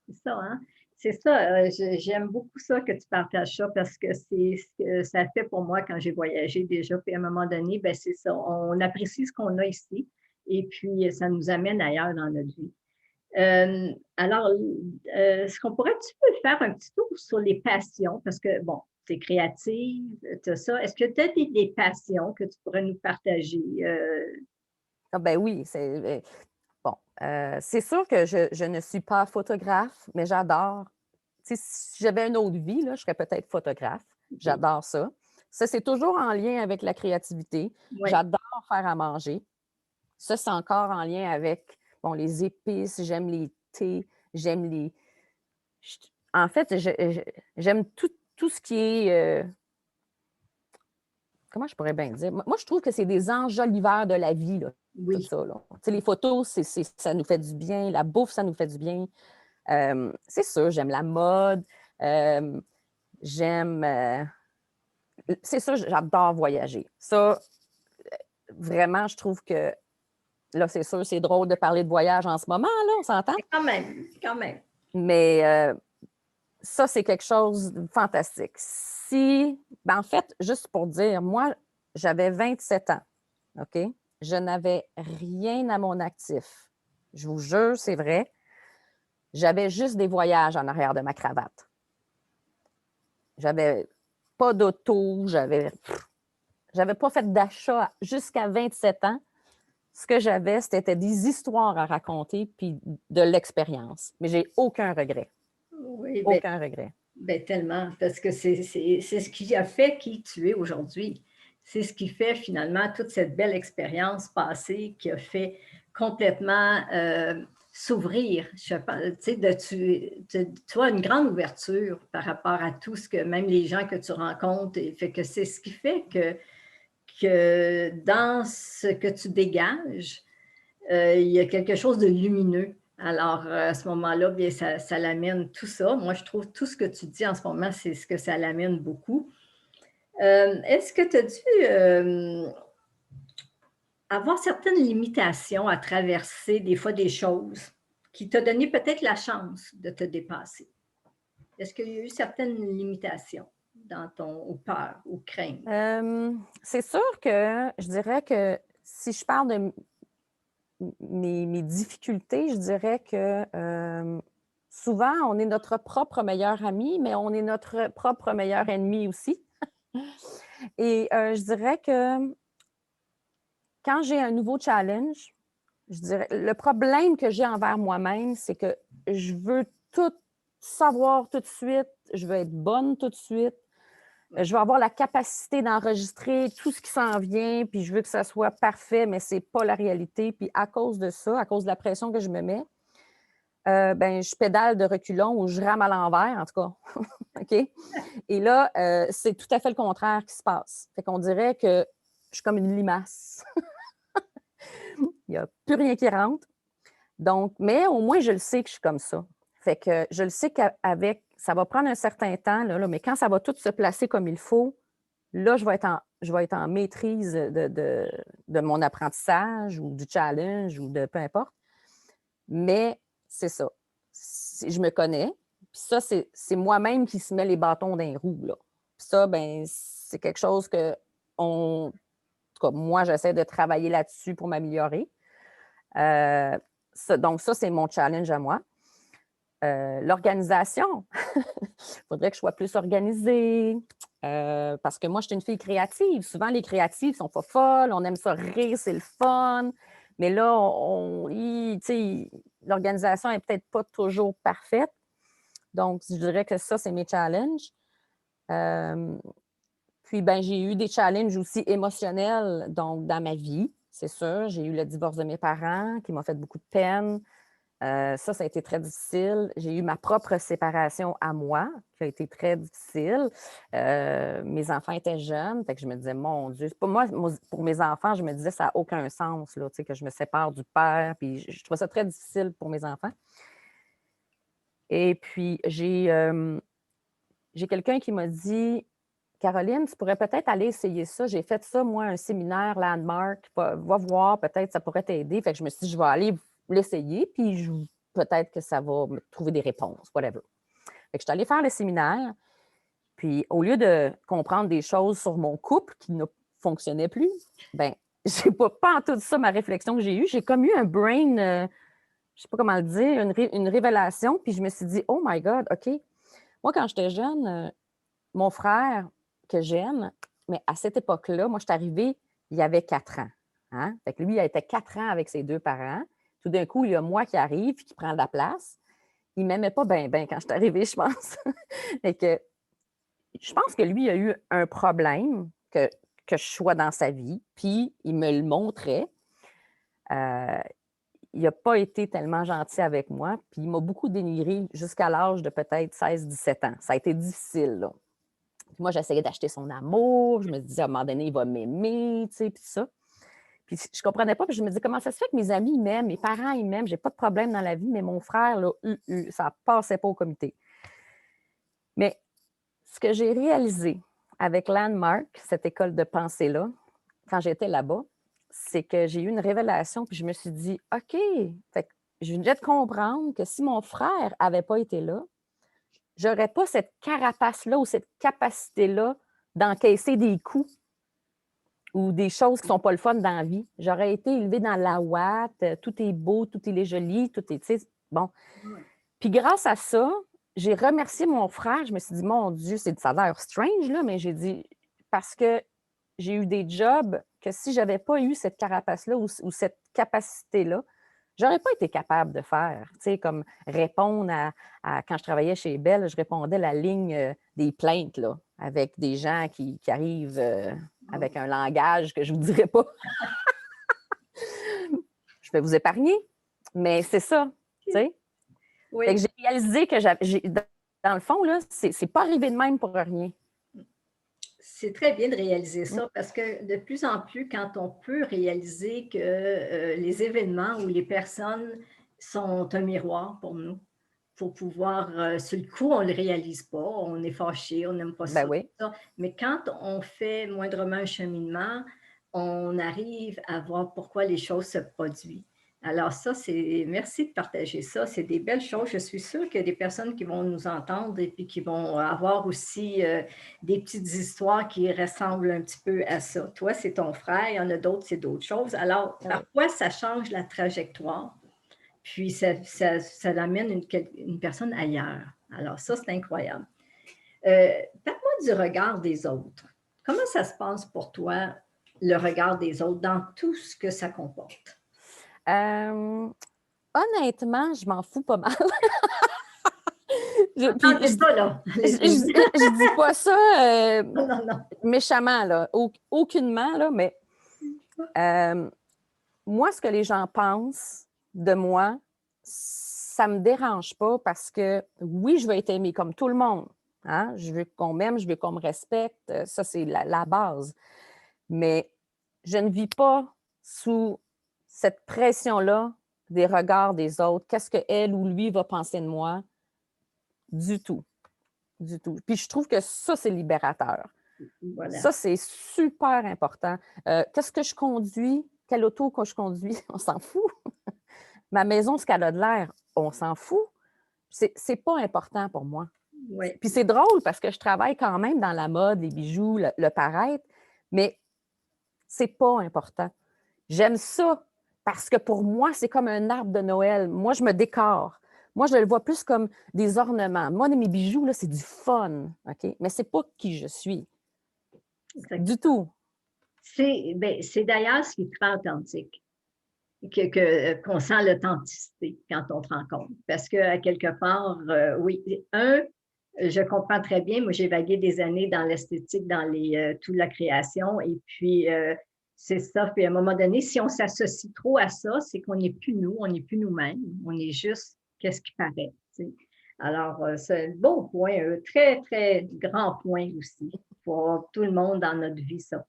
C'est ça, hein? C'est ça, j'aime beaucoup ça que tu partages ça parce que c'est ce que ça fait pour moi quand j'ai voyagé déjà. Puis à un moment donné, ben c'est ça, on apprécie ce qu'on a ici et puis ça nous amène ailleurs dans notre vie. Alors, est-ce qu'on pourrait, tu peux faire un petit tour sur les passions parce que, bon, tu es créative, tu as ça. Est-ce que tu as des passions que tu pourrais nous partager? Ah, ben oui, bon. C'est sûr que je ne suis pas photographe, mais j'adore. Tu sais, si j'avais une autre vie, là, je serais peut-être photographe. OK. J'adore ça. Ça, c'est toujours en lien avec la créativité. Oui, J'adore faire à manger. Ça, c'est encore en lien avec bon, les épices, j'aime les thés, j'aime les. En fait, j'aime tout ce qui est. Comment je pourrais bien dire? Moi, je trouve que c'est des enjoliveurs de la vie, là, tout oui. ça. Là. Tu sais, les photos, ça nous fait du bien. La bouffe, ça nous fait du bien. C'est sûr, j'aime la mode. Euh, j'aime. C'est sûr, j'adore voyager. Ça, vraiment, je trouve que là, c'est sûr, c'est drôle de parler de voyage en ce moment, là, on s'entend? Mais quand même, quand même. Mais ça, c'est quelque chose de fantastique. Ben, en fait, juste pour dire, moi, j'avais 27 ans, OK? Je n'avais rien à mon actif. Je vous jure, c'est vrai. J'avais juste des voyages en arrière de ma cravate. J'avais pas d'auto, j'avais pas fait d'achat jusqu'à 27 ans. Ce que j'avais, c'était des histoires à raconter puis de l'expérience. Mais j'ai aucun regret. Oui, bien, Aucun regret. ben, tellement, parce que c'est ce qui a fait qui tu es aujourd'hui. C'est ce qui fait finalement toute cette belle expérience passée qui a fait complètement s'ouvrir. Tu sais, tu as une grande ouverture par rapport à tout ce que, même les gens que tu rencontres, et fait que c'est ce qui fait que dans ce que tu dégages, il y a quelque chose de lumineux. Alors, à ce moment-là, bien, ça l'amène tout ça. Moi, je trouve tout ce que tu dis en ce moment, c'est ce que ça l'amène beaucoup. Est-ce que tu as dû avoir certaines limitations à traverser des fois des choses qui t'ont donné peut-être la chance de te dépasser? Est-ce qu'il y a eu certaines limitations dans ton ou peurs ou craintes? C'est sûr que je dirais que si je parle de mes difficultés, je dirais que souvent, on est notre propre meilleur ami, mais on est notre propre meilleur ennemi aussi. Et je dirais que quand j'ai un nouveau challenge, je dirais, le problème que j'ai envers moi-même, c'est que je veux tout savoir tout de suite, je veux être bonne tout de suite, je veux avoir la capacité d'enregistrer tout ce qui s'en vient, puis je veux que ça soit parfait, mais ce n'est pas la réalité. Puis à cause de ça, à cause de la pression que je me mets, ben, je pédale de reculons ou je rame à l'envers, en tout cas. OK? Et là, c'est tout à fait le contraire qui se passe. Fait qu'on dirait que je suis comme une limace. Il n'y a plus rien qui rentre. Donc, mais au moins, je le sais que je suis comme ça. Fait que je le sais qu'avec, ça va prendre un certain temps, mais quand ça va tout se placer comme il faut, là, je vais être en maîtrise de mon apprentissage ou du challenge ou de peu importe. Mais c'est ça. Je me connais. Puis ça, c'est moi-même qui se met les bâtons dans les roues, là. Puis ça, ben, c'est quelque chose que en tout cas, moi, j'essaie de travailler là-dessus pour m'améliorer. Donc, ça, c'est mon challenge à moi. L'organisation. Il faudrait que je sois plus organisée. Parce que moi, je suis une fille créative. Souvent, les créatives ne sont pas folles. On aime ça rire, c'est le fun. Mais là, l'organisation n'est peut-être pas toujours parfaite. Donc, je dirais que ça, c'est mes challenges. Puis, ben, j'ai eu des challenges aussi émotionnels donc, dans ma vie, c'est sûr. J'ai eu le divorce de mes parents qui m'a fait beaucoup de peine. Ça a été très difficile. J'ai eu ma propre séparation à moi, qui a été très difficile. Mes enfants étaient jeunes, fait que je me disais, mon Dieu, pour moi, pour mes enfants, je me disais, ça n'a aucun sens, là, que je me sépare du père. Puis je trouvais ça très difficile pour mes enfants. Et puis, j'ai quelqu'un qui m'a dit, Caroline, tu pourrais peut-être aller essayer ça. J'ai fait ça, moi, un séminaire Landmark. Va voir, peut-être ça pourrait t'aider. Fait que je me suis dit, je vais aller l'essayer, puis peut-être que ça va me trouver des réponses, whatever. Fait que je suis allée faire le séminaire, puis au lieu de comprendre des choses sur mon couple qui ne fonctionnait plus, ben j'ai pas en tout ça ma réflexion que j'ai eue. J'ai comme eu un brain, je sais pas comment le dire, une révélation, puis je me suis dit, oh my God, OK. Moi, quand j'étais jeune, mon frère, que j'aime, mais à cette époque-là, moi, je suis arrivée, il y avait 4 ans. Hein? Fait que lui, il a été 4 ans avec ses 2 parents. Tout d'un coup, il y a moi qui arrive et qui prend de la place. Il ne m'aimait pas bien quand je suis arrivée, je pense. Fait que, je pense que lui, il a eu un problème que je sois dans sa vie, puis il me le montrait. Il n'a pas été tellement gentil avec moi, puis il m'a beaucoup dénigré jusqu'à l'âge de peut-être 16-17 ans. Ça a été difficile, là. Puis moi, j'essayais d'acheter son amour. Je me disais, à un moment donné, il va m'aimer, tu sais, puis ça. Puis je ne comprenais pas. Puis je me disais, comment ça se fait que mes amis ils m'aiment, mes parents ils m'aiment, j'ai pas de problème dans la vie, mais mon frère, là, ça ne passait pas au comité. Mais ce que j'ai réalisé avec Landmark, cette école de pensée-là, quand j'étais là-bas, c'est que j'ai eu une révélation, puis je me suis dit, OK, fait que je viens de comprendre que si mon frère n'avait pas été là, j'aurais pas cette carapace-là ou cette capacité-là d'encaisser des coups ou des choses qui sont pas le fun dans la vie. J'aurais été élevée dans la ouate, tout est beau, tout est joli, tout est, tu sais, bon. Ouais. Puis grâce à ça, j'ai remercié mon frère. Je me suis dit, mon Dieu, ça a l'air strange, là, mais j'ai dit, parce que j'ai eu des jobs que si j'avais pas eu cette carapace-là ou cette capacité-là, j'aurais pas été capable de faire. Tu sais, comme répondre quand je travaillais chez Bell, je répondais la ligne des plaintes, là, avec des gens qui arrivent avec un langage que je ne vous dirais pas. Je vais vous épargner, mais c'est ça. Tu sais? Fait que Oui, j'ai réalisé que dans le fond, là, c'est pas arrivé de même pour rien. c'est très bien de réaliser Mm. ça parce que de plus en plus, quand on peut réaliser que les événements ou les personnes sont un miroir pour nous, pour pouvoir, sur le coup, on ne le réalise pas, on est fâché, on n'aime pas Ben ça, oui. tout ça. Mais quand on fait moindrement un cheminement, on arrive à voir pourquoi les choses se produisent. Alors ça, c'est merci de partager ça, c'est des belles choses. Je suis sûre qu'il y a des personnes qui vont nous entendre et puis qui vont avoir aussi, des petites histoires qui ressemblent un petit peu à ça. Toi, c'est ton frère, il y en a d'autres, c'est d'autres choses. Alors, Ouais. parfois, ça change la trajectoire, puis ça l'amène une personne ailleurs. Alors ça, c'est incroyable. Parle-moi du regard des autres. Comment ça se passe pour toi, le regard des autres, dans tout ce que ça comporte? Euh, Honnêtement, je m'en fous pas mal. Puis Entendez ça, là, allez-y. je dis pas ça Non, non, non. méchamment, là, aucunement, là, mais euh, moi, ce que les gens pensent de moi, ça me dérange pas parce que oui, je veux être aimée comme tout le monde. Hein? Je veux qu'on m'aime, je veux qu'on me respecte. Ça, c'est la base. Mais je ne vis pas sous cette pression-là des regards des autres. Qu'est-ce qu'elle ou lui va penser de moi? Du tout. Du tout. Puis je trouve que ça, c'est libérateur. Voilà. Ça, c'est super important. Qu'est-ce que je conduis? Quel auto que je conduis? On s'en fout. Ma maison, ce qu'elle a de l'air, on s'en fout. C'est pas important pour moi. Oui, Puis c'est drôle parce que je travaille quand même dans la mode, les bijoux, le paraître, mais c'est pas important. J'aime ça parce que pour moi, c'est comme un arbre de Noël. Moi, je me décore. Moi, je le vois plus comme des ornements. Moi, mes bijoux, là, c'est du fun, OK? Mais c'est pas qui je suis. Du exactement. tout. C'est d'ailleurs ce qui te rend authentique, qu'on sent l'authenticité quand on te rencontre. Parce qu'à quelque part, oui, je comprends très bien. Moi, j'ai vagué des années dans l'esthétique, dans toute la création. Et puis, c'est ça. Puis, à un moment donné, si on s'associe trop à ça, c'est qu'on n'est plus nous, on n'est plus nous-mêmes. On est juste qu'est-ce qui paraît. Tu sais. Alors, c'est un beau point, un très, très grand point aussi pour tout le monde dans notre vie, ça.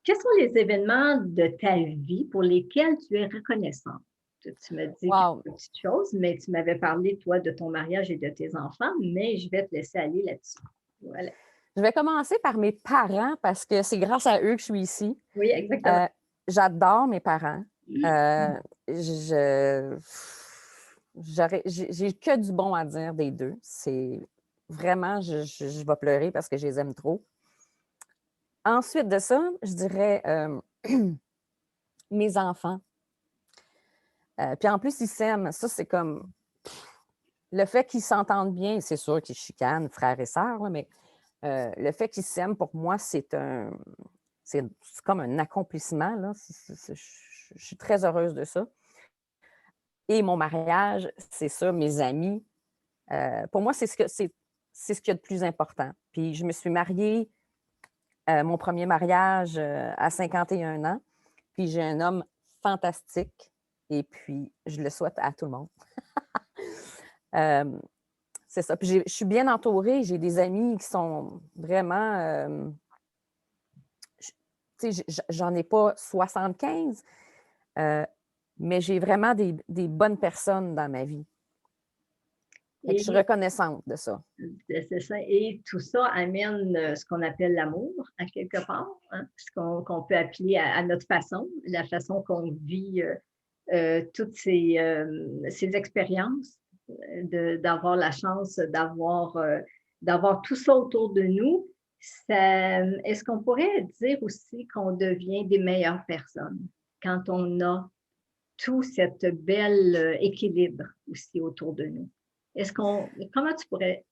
Quels sont les événements de ta vie pour lesquels tu es reconnaissante? Tu m'as dit Wow. quelques petites choses, mais tu m'avais parlé, toi, de ton mariage et de tes enfants, mais je vais te laisser aller là-dessus. Voilà. Je vais commencer par mes parents parce que c'est grâce à eux que je suis ici. Oui, exactement. Euh, J'adore mes parents. Euh, je, j'ai que du bon à dire des deux. C'est vraiment, je vais pleurer parce que je les aime trop. Ensuite de ça, je dirais mes enfants. Puis en plus, ils s'aiment. Ça, c'est comme le fait qu'ils s'entendent bien. C'est sûr qu'ils chicanent, frères et sœurs, là, mais le fait qu'ils s'aiment, pour moi, c'est comme un accomplissement. Là. Je suis très heureuse de ça. Et mon mariage, c'est ça, mes amis. Pour moi, c'est ce qu'il y a de plus important. Puis je me suis mariée, mon premier mariage à 51 ans. Puis j'ai un homme fantastique. Et puis, je le souhaite à tout le monde. Euh, c'est ça. Puis je suis bien entourée. J'ai des amis qui sont vraiment. Tu sais, j'en ai pas 75, euh, mais j'ai vraiment des bonnes personnes dans ma vie. Fait que je suis Et reconnaissante de ça. c'est ça. Et tout ça amène ce qu'on appelle l'amour, à quelque part, hein, qu'on peut appeler à notre façon, la façon qu'on vit toutes ces expériences, d'avoir la chance d'avoir tout ça autour de nous. Est-ce qu'on pourrait dire aussi qu'on devient des meilleures personnes quand on a tout cet bel équilibre aussi autour de nous? Comment tu pourrais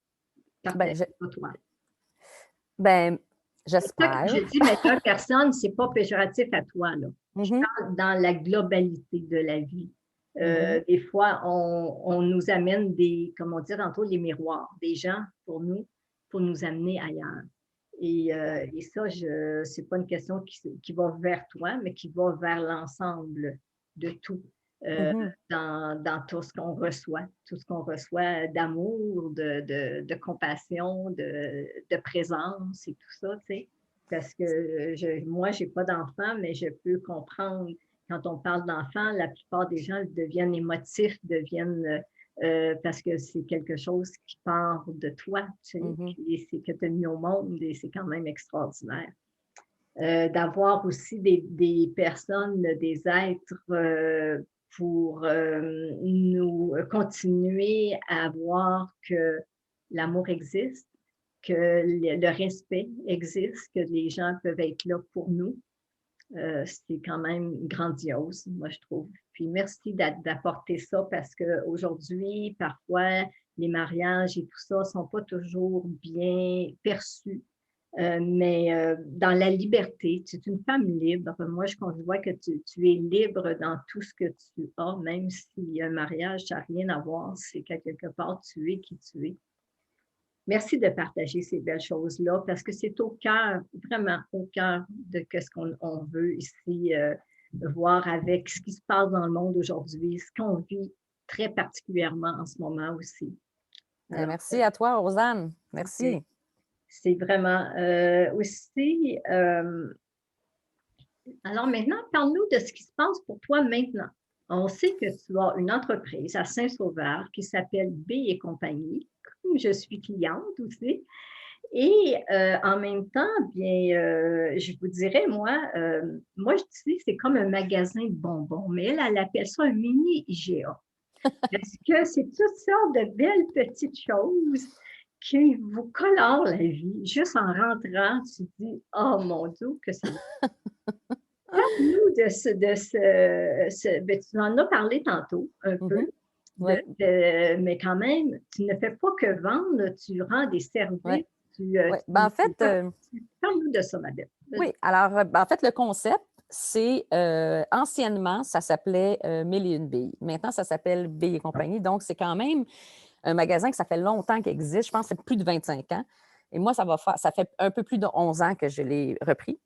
Ben, partager ça, toi? ben C'est ça que je j'espère. dis meilleure personne, c'est pas péjoratif à toi, là. Je Mhm, parle dans la globalité de la vie. mhm. Des fois, on nous amène comme on dit tantôt, les miroirs, des gens pour nous amener ailleurs. Et ça, c'est pas une question qui va vers toi, mais qui va vers l'ensemble de tout. euh, Mhm. dans tout ce qu'on reçoit d'amour, de compassion, de présence et tout ça, tu sais. Parce que moi, je n'ai pas d'enfant, mais je peux comprendre quand on parle d'enfants, la plupart des gens deviennent émotifs, deviennent parce que c'est quelque chose qui part de toi, tu sais, Mhm. puis c'est que tu as mis au monde et c'est quand même extraordinaire. D'avoir aussi des personnes, des êtres pour nous continuer à voir que l'amour existe, que le respect existe, que les gens peuvent être là pour nous. C'est quand même grandiose, moi, je trouve. Puis merci d'apporter ça parce qu'aujourd'hui, parfois, les mariages et tout ça ne sont pas toujours bien perçus. Mais dans la liberté, tu es une femme libre. Moi, je vois que tu es libre dans tout ce que tu as, même si un mariage, ça n'a rien à voir, c'est qu'à quelque part, tu es qui tu es. Merci de partager ces belles choses-là parce que c'est au cœur, vraiment au cœur de ce qu'on veut ici voir avec ce qui se passe dans le monde aujourd'hui, ce qu'on vit très particulièrement en ce moment aussi. Alors, Merci à toi, Rosanne. Merci. c'est vraiment aussi. Alors maintenant, parle-nous de ce qui se passe pour toi maintenant. On sait que tu as une entreprise à Saint-Sauveur qui s'appelle B et compagnie, comme je suis cliente aussi. Et en même temps, bien, je vous dirais, moi je dis c'est comme un magasin de bonbons, mais elle appelle ça un mini IGA. Parce que c'est toutes sortes de belles petites choses qui vous colorent la vie. Juste en rentrant, tu te dis, oh mon Dieu, que ça parle-nous ben, tu en as parlé tantôt un peu, Mhm. Oui, mais quand même, tu ne fais pas que vendre, tu rends des oui, services. oui. Ben, en fait, Parle-nous de ça, madame. oui. Alors, ben, en fait, le concept, c'est anciennement, ça s'appelait Mille et une billes. Maintenant, ça s'appelle Billes et compagnie. Donc, c'est quand même un magasin que ça fait longtemps qu'il existe. Je pense que c'est plus de 25 ans. Et moi, ça fait un peu plus de 11 ans que je l'ai repris.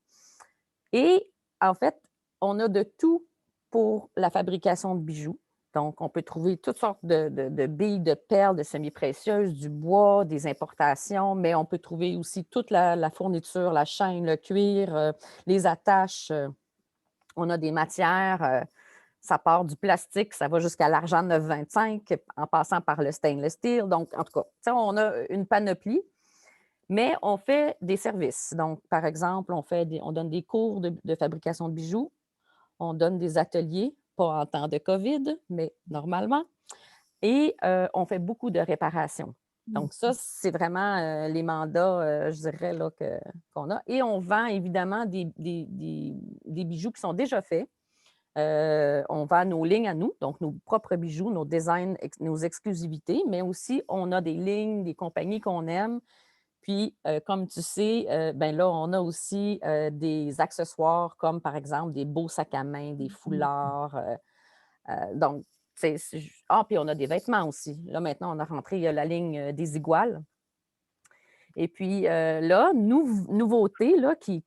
Et en fait, on a de tout pour la fabrication de bijoux. Donc, on peut trouver toutes sortes de billes, de perles, de semi-précieuses, du bois, des importations, mais on peut trouver aussi toute la fourniture, la chaîne, le cuir, les attaches. On a des matières, ça part du plastique, ça va jusqu'à l'argent 9,25 en passant par le stainless steel. Donc, en tout cas, on a une panoplie. Mais on fait des services. Donc, par exemple, on donne des cours de fabrication de bijoux, on donne des ateliers, pas en temps de COVID, mais normalement, et on fait beaucoup de réparations. Donc, ça, c'est vraiment les mandats, je dirais, là, qu'on a. Et on vend évidemment des bijoux qui sont déjà faits. On vend nos lignes à nous, donc nos propres bijoux, nos designs, nos exclusivités, mais aussi on a des lignes, des compagnies qu'on aime. Puis, comme tu sais, ben là, on a aussi des accessoires comme, par exemple, des beaux sacs à main, des foulards. Donc, puis on a des vêtements aussi. Là, maintenant, on a rentré la ligne des iguales. Et puis, là, nouveauté là, qui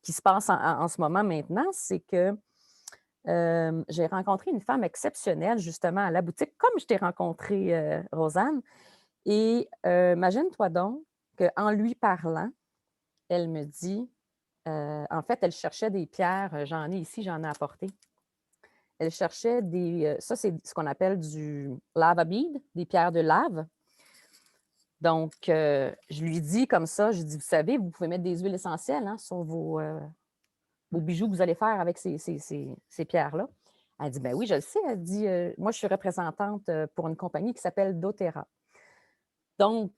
se passe en ce moment maintenant, c'est que j'ai rencontré une femme exceptionnelle, justement, à la boutique, comme je t'ai rencontré, Rosanne. Et imagine-toi donc qu'en lui parlant, elle me dit, en fait, elle cherchait des pierres, j'en ai ici, j'en ai apporté. Elle cherchait ça c'est ce qu'on appelle du lava bead, des pierres de lave. Donc, je lui dis comme ça, je dis, vous savez, vous pouvez mettre des huiles essentielles hein, sur vos bijoux que vous allez faire avec ces pierres-là. Elle dit, ben oui, je le sais. Elle dit, moi, je suis représentante pour une compagnie qui s'appelle doTERRA. Donc,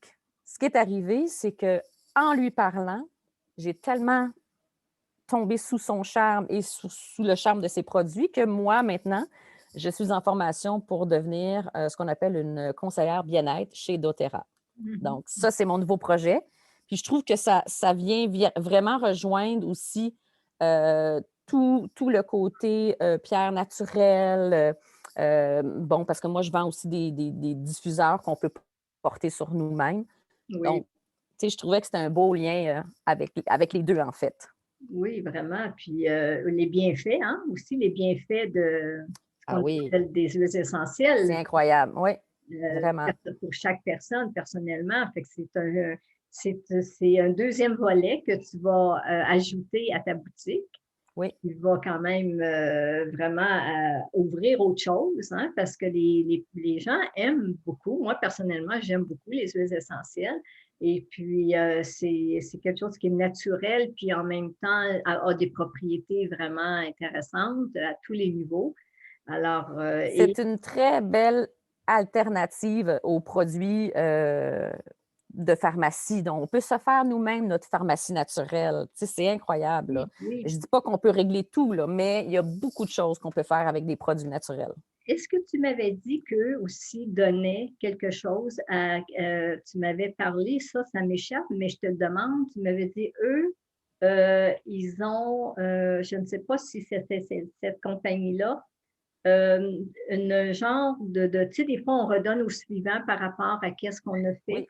ce qui est arrivé, c'est que en lui parlant, j'ai tellement tombé sous son charme et sous le charme de ses produits que moi, maintenant, je suis en formation pour devenir ce qu'on appelle une conseillère bien-être chez doTERRA. Mhm. Donc, ça, c'est mon nouveau projet. Puis, je trouve que ça vient vraiment rejoindre aussi tout le côté pierre naturelle. Bon, parce que moi, je vends aussi des diffuseurs qu'on peut porter sur nous-mêmes. Oui, Donc, tu sais, je trouvais que c'était un beau lien avec les deux, en fait. oui, vraiment. Puis les bienfaits, hein, aussi les bienfaits ce Ah qu'on oui, appelle des huiles c'est essentielles incroyable. Oui, vraiment. pour chaque personne personnellement. Fait que c'est un deuxième volet que tu vas ajouter à ta boutique. Oui, Il va quand même vraiment ouvrir autre chose, hein, parce que les gens aiment beaucoup. Moi, personnellement, j'aime beaucoup les huiles essentielles. Et puis, c'est quelque chose qui est naturel, puis en même temps, a des propriétés vraiment intéressantes à tous les niveaux. Alors, et c'est une très belle alternative aux produits de pharmacie. Donc, on peut se faire nous-mêmes notre pharmacie naturelle. Tu sais, c'est incroyable, là. oui, oui. Je dis pas qu'on peut régler tout, là, mais il y a beaucoup de choses qu'on peut faire avec des produits naturels. Est-ce que tu m'avais dit qu'eux aussi donnaient quelque chose à, tu m'avais parlé, ça m'échappe, mais je te le demande, tu m'avais dit, eux, ils ont, je ne sais pas si c'était cette compagnie-là, une genre tu sais, des fois, on redonne au suivant par rapport à qu'est-ce qu'on a fait.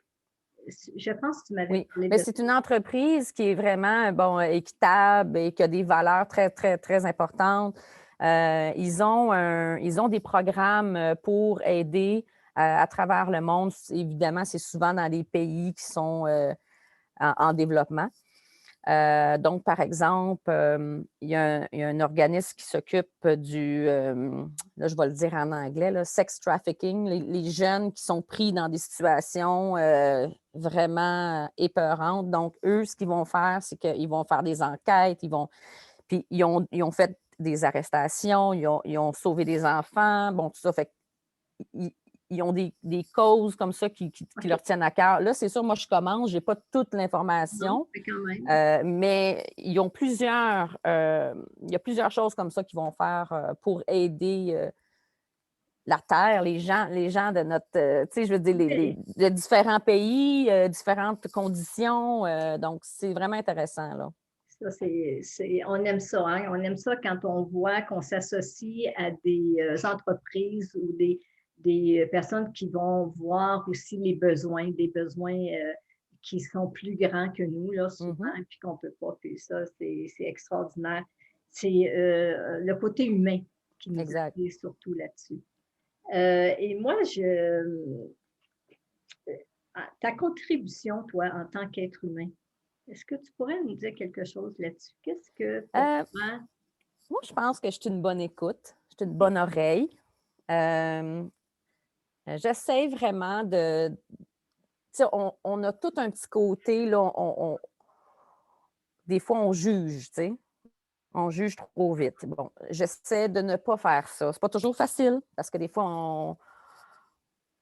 Oui, Je pense que tu m'avais oui. parlé Mais de c'est ça. une entreprise qui est vraiment, bon, équitable et qui a des valeurs très, très, très importantes. Ils ont des programmes pour aider à travers le monde. Évidemment, c'est souvent dans des pays qui sont en développement. Donc, par exemple, il y a un organisme qui s'occupe là, je vais le dire en anglais, là, sex trafficking, les jeunes qui sont pris dans des situations vraiment épeurantes. Donc, eux, ce qu'ils vont faire, c'est qu'ils vont faire des enquêtes, puis ils ont fait des arrestations, ils ont sauvé des enfants, bon, tout ça. Fait ils, ils ont des causes comme ça qui OK. leur tiennent à cœur. Là, c'est sûr, moi, je commence, je n'ai pas toute Non, l'information, mais quand même. mais il y a plusieurs choses comme ça qu'ils vont faire pour aider la Terre, les gens de notre, tu sais, je veux dire, Oui. de différents pays, différentes conditions. Donc, c'est vraiment intéressant, là. Ça, on aime ça, hein? On aime ça quand on voit qu'on s'associe à des entreprises ou des personnes qui vont voir aussi les besoins, des besoins qui sont plus grands que nous, là, souvent, Mhm, puis qu'on ne peut pas. Puis ça, c'est extraordinaire. C'est le côté humain qui nous exact. attire surtout là-dessus. Et moi, ta contribution, toi, en tant qu'être humain, est-ce que tu pourrais nous dire quelque chose là-dessus? Qu'est-ce que pour Euh, toi, Moi, je pense que je suis une bonne écoute, je suis une bonne oreille. Euh, J'essaie vraiment de. Tu sais, on a tout un petit côté, là, des fois, on juge, tu sais. On juge trop vite. Bon, j'essaie de ne pas faire ça. C'est pas toujours facile parce que des fois,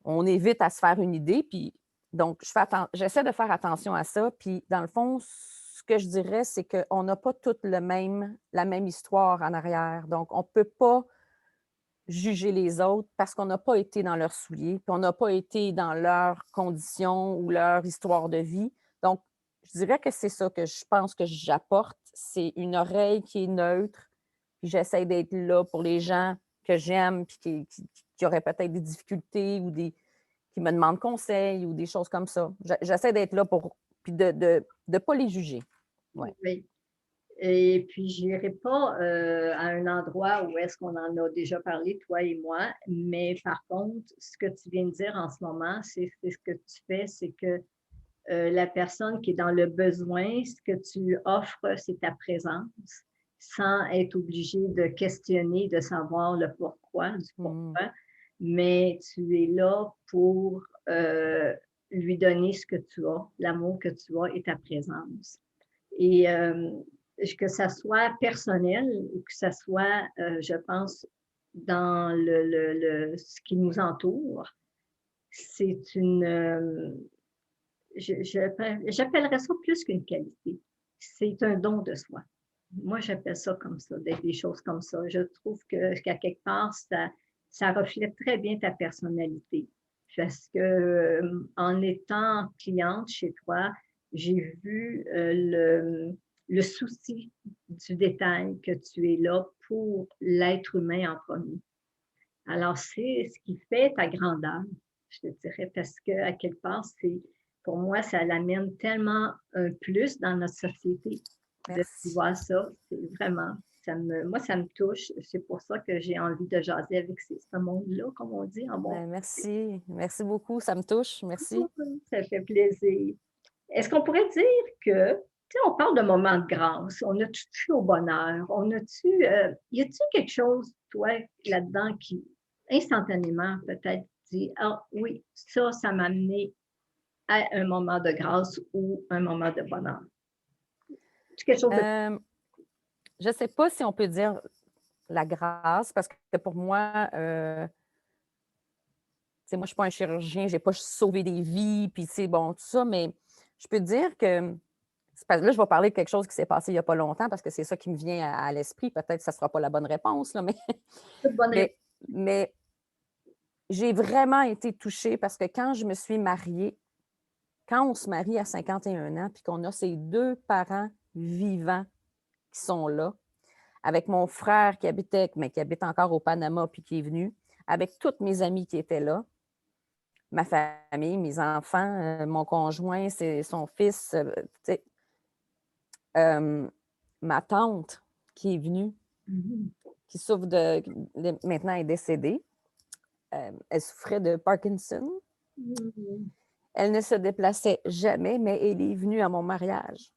on évite à se faire une idée. Puis, donc, j'essaie de faire attention à ça. Puis, dans le fond, ce que je dirais, c'est qu'on n'a pas toute la même histoire en arrière. Donc, on ne peut pas juger les autres parce qu'on n'a pas été dans leurs souliers, puis on n'a pas été dans leurs conditions ou leur histoire de vie. Donc, je dirais que c'est ça que je pense que j'apporte. C'est une oreille qui est neutre, puis j'essaie d'être là pour les gens que j'aime, puis qui auraient peut-être des difficultés ou qui me demandent conseil ou des choses comme ça. J'essaie d'être là pour, puis de pas les juger. Ouais. oui. Et puis, je n'irai pas à un endroit où est-ce qu'on en a déjà parlé, toi et moi, mais par contre, ce que tu viens de dire en ce moment, c'est ce que tu fais, c'est que la personne qui est dans le besoin, ce que tu offres, c'est ta présence, sans être obligé de questionner, de savoir le pourquoi, du Mhm. pourquoi, mais tu es là pour lui donner ce que tu as, l'amour que tu as et ta présence. Et que ça soit personnel ou que ça soit, je pense, dans ce qui nous entoure, c'est une, j'appellerais ça plus qu'une qualité. C'est un don de soi. Moi, j'appelle ça comme ça, d'être des choses comme ça. Je trouve qu'à quelque part, ça reflète très bien ta personnalité. Parce que en étant cliente chez toi, j'ai vu le souci du détail que tu es là pour l'être humain en premier. Alors, c'est ce qui fait ta grandeur, je te dirais, parce qu'à quelque part, pour moi, ça l'amène tellement un plus dans notre société de Merci. voir ça. C'est vraiment. moi, ça me touche. C'est pour ça que j'ai envie de jaser avec ce monde-là, comme on dit en bon. Ben, merci. Merci beaucoup. Ça me touche. Merci. Ça fait plaisir. Est-ce qu'on pourrait dire que, tu sais, on parle de moments de grâce, on a touché au bonheur, y a-tu quelque chose, toi, là-dedans, qui instantanément peut-être dit, ah oui, ça m'a amené à un moment de grâce ou un moment de bonheur? C'est quelque chose de. Euh, je ne sais pas si on peut dire la grâce, parce que pour moi, moi, je ne suis pas un chirurgien, je n'ai pas sauvé des vies, puis bon, tout ça, mais je peux te dire que, là, je vais parler de quelque chose qui s'est passé il n'y a pas longtemps, parce que c'est ça qui me vient à l'esprit. Peut-être que ça ne sera pas la bonne réponse, là, Toute bonne réponse. mais, mais j'ai vraiment été touchée parce que quand je me suis mariée, quand on se marie à 51 ans, puis qu'on a ces deux parents vivants qui sont là, avec mon frère qui habitait, mais qui habite encore au Panama, puis qui est venu, avec toutes mes amies qui étaient là, ma famille, mes enfants, mon conjoint, c'est son fils, euh, ma tante qui est venue, Mhm. qui souffre maintenant est décédée. Elle souffrait de Parkinson. Mhm. Elle ne se déplaçait jamais, mais elle est venue à mon mariage.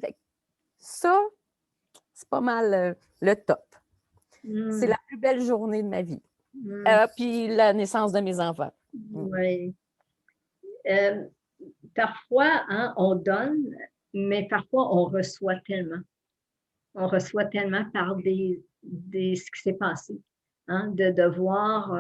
Fait que ça, c'est pas mal le top. C'est Mhm. la plus belle journée de ma vie. Mhm. Puis la naissance de mes enfants. Oui. Euh, Parfois, hein, on donne, mais parfois on reçoit tellement. On reçoit tellement par ce qui s'est passé, hein, de voir,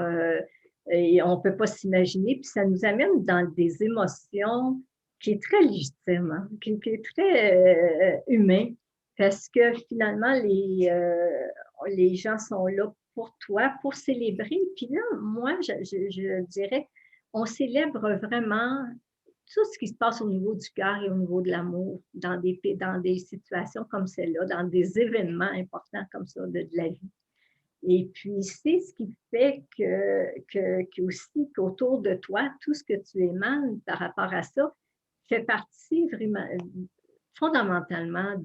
et on ne peut pas s'imaginer, puis ça nous amène dans des émotions qui est très légitime, hein, qui est très humain, parce que finalement, les gens sont là pour toi, pour célébrer. Puis là, moi, je dirais, on célèbre vraiment tout ce qui se passe au niveau du cœur et au niveau de l'amour dans des situations comme celle-là, dans des événements importants comme ça de la vie. Et puis, c'est ce qui fait aussi qu'autour de toi, tout ce que tu émanes par rapport à ça fait partie vraiment fondamentalement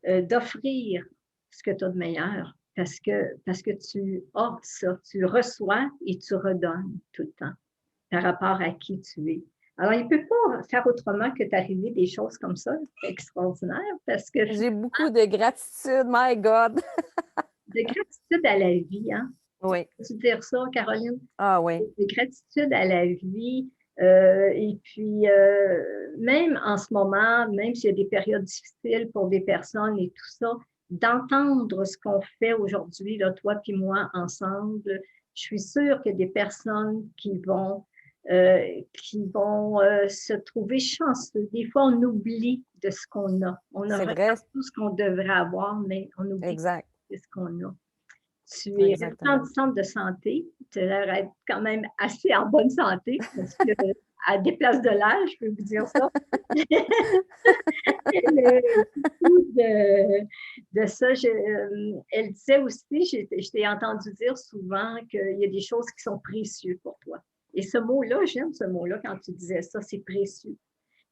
d'offrir ce que tu as de meilleur parce que tu as ça, tu reçois et tu redonnes tout le temps par rapport à qui tu es. Alors, il ne peut pas faire autrement que d'arriver des choses comme ça, extraordinaires, parce que J'ai beaucoup de gratitude, my God. de gratitude à la vie, hein? Oui. Peux-tu dire ça, Caroline? Ah oui. De gratitude à la vie. Et puis, même en ce moment, même s'il y a des périodes difficiles pour des personnes et tout ça, d'entendre ce qu'on fait aujourd'hui, là, toi puis moi, ensemble, je suis sûre qu'il y a des personnes qui vont se trouver chanceux. Des fois, on oublie de ce qu'on a. On C'est regarde vrai. tout ce qu'on devrait avoir, mais on oublie Exact. de ce qu'on a. Tu es Exactement. ressortissante de santé. Tu as l'air d'être quand même assez en bonne santé parce que à des places de l'âge, je peux vous dire ça. Le coup de ça, elle disait aussi, je t'ai entendu dire souvent qu'il y a des choses qui sont précieuses pour toi. Et ce mot-là, j'aime ce mot-là quand tu disais ça, c'est précieux.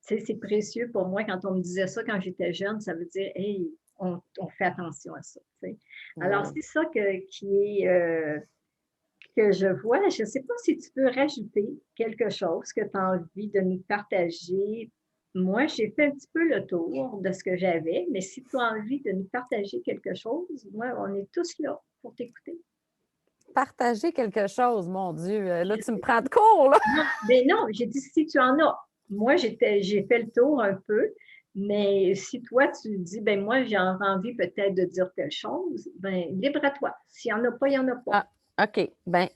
Tu sais, c'est précieux pour moi quand on me disait ça quand j'étais jeune, ça veut dire, hey, on fait attention à ça. Tu sais. Alors, Oui. c'est ça que je vois. Je ne sais pas si tu peux rajouter quelque chose que tu as envie de nous partager. Moi, j'ai fait un petit peu le tour de ce que j'avais, mais si tu as envie de nous partager quelque chose, moi, on est tous là pour t'écouter. Partager quelque chose, mon Dieu. Là, tu me prends de court, là. Non, mais non, j'ai dit si tu en as. Moi, j'ai fait le tour un peu, mais si toi, tu dis, ben moi, j'ai envie peut-être de dire telle chose, ben libre à toi. S'il n'y en a pas, il n'y en a pas. Ah, OK. Ben,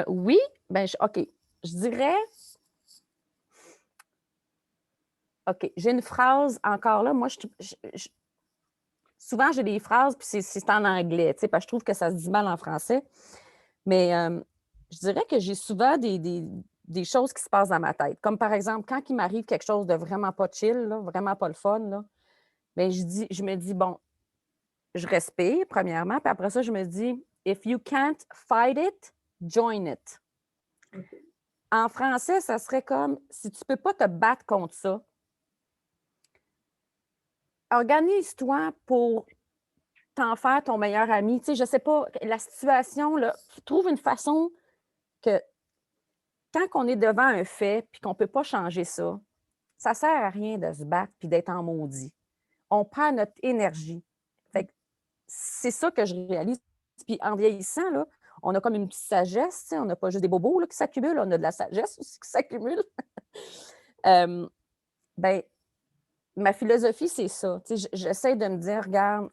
oui. Ben, OK. Je dirais, OK. J'ai une phrase encore là. Moi, souvent, j'ai des phrases, puis c'est en anglais, parce que je trouve que ça se dit mal en français. Mais je dirais que j'ai souvent des choses qui se passent dans ma tête. Comme par exemple, quand il m'arrive quelque chose de vraiment pas chill, là, vraiment pas le fun, là, bien, je me dis, bon, je respire, premièrement, puis après ça, je me dis, if you can't fight it, join it. OK. En français, ça serait comme, si tu peux pas te battre contre ça, organise-toi pour t'en faire ton meilleur ami. Tu sais, je sais pas, la situation, là, trouve une façon que quand on est devant un fait puis qu'on ne peut pas changer ça, ça sert à rien de se battre puis d'être en maudit. On perd notre énergie. Fait que c'est ça que je réalise. Puis en vieillissant, là, on a comme une petite sagesse, tu sais, on n'a pas juste des bobos là, qui s'accumulent, on a de la sagesse aussi qui s'accumule. Ben, ma philosophie, c'est ça. Tu sais, j'essaie de me dire, regarde,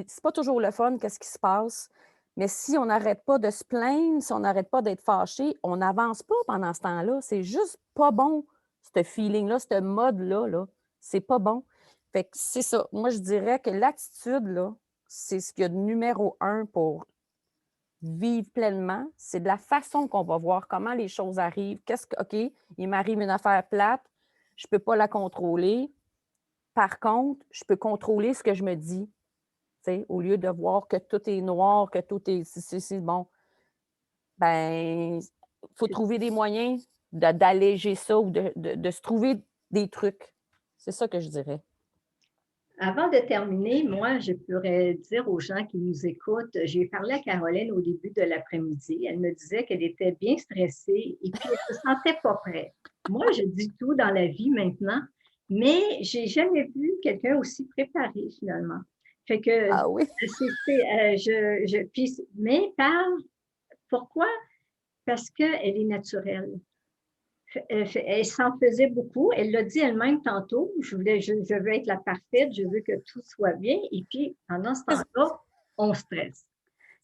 c'est pas toujours le fun, qu'est-ce qui se passe, mais si on n'arrête pas de se plaindre, si on n'arrête pas d'être fâché, on n'avance pas pendant ce temps-là. C'est juste pas bon, ce feeling-là, ce mode-là, là. C'est pas bon. Fait que c'est ça. Moi, je dirais que l'attitude, là, c'est ce qu'il y a de numéro un pour vivre pleinement. C'est de la façon qu'on va voir comment les choses arrivent. OK, il m'arrive une affaire plate, je ne peux pas la contrôler. Par contre, je peux contrôler ce que je me dis. Au lieu de voir que tout est noir, que tout est. C'est bon. Ben, il faut trouver des moyens d'alléger ça ou de se trouver des trucs. C'est ça que je dirais. Avant de terminer, moi, je pourrais dire aux gens qui nous écoutent, j'ai parlé à Caroline au début de l'après-midi. Elle me disait qu'elle était bien stressée et puis elle ne se sentait pas prête. Moi, je dis tout dans la vie maintenant, mais je n'ai jamais vu quelqu'un aussi préparé finalement. Fait que, Ah oui? mais pourquoi? Parce qu'elle est naturelle. Elle s'en faisait beaucoup. Elle l'a dit elle-même tantôt. Je veux être la parfaite, je veux que tout soit bien. Et puis, pendant ce temps-là, on stresse.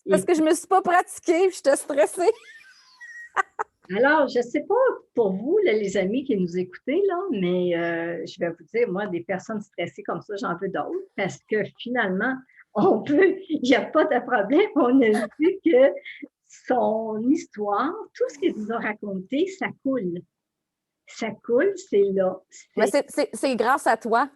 Parce que je ne me suis pas pratiquée, je j'étais stressée. Alors, je ne sais pas pour vous, là, les amis qui nous écoutez, là, mais je vais vous dire, moi, des personnes stressées comme ça, j'en veux d'autres parce que finalement, il n'y a pas de problème. On a vu que son histoire, tout ce qu'elle nous a raconté, ça coule. Ça coule, c'est là. Mais c'est grâce à toi.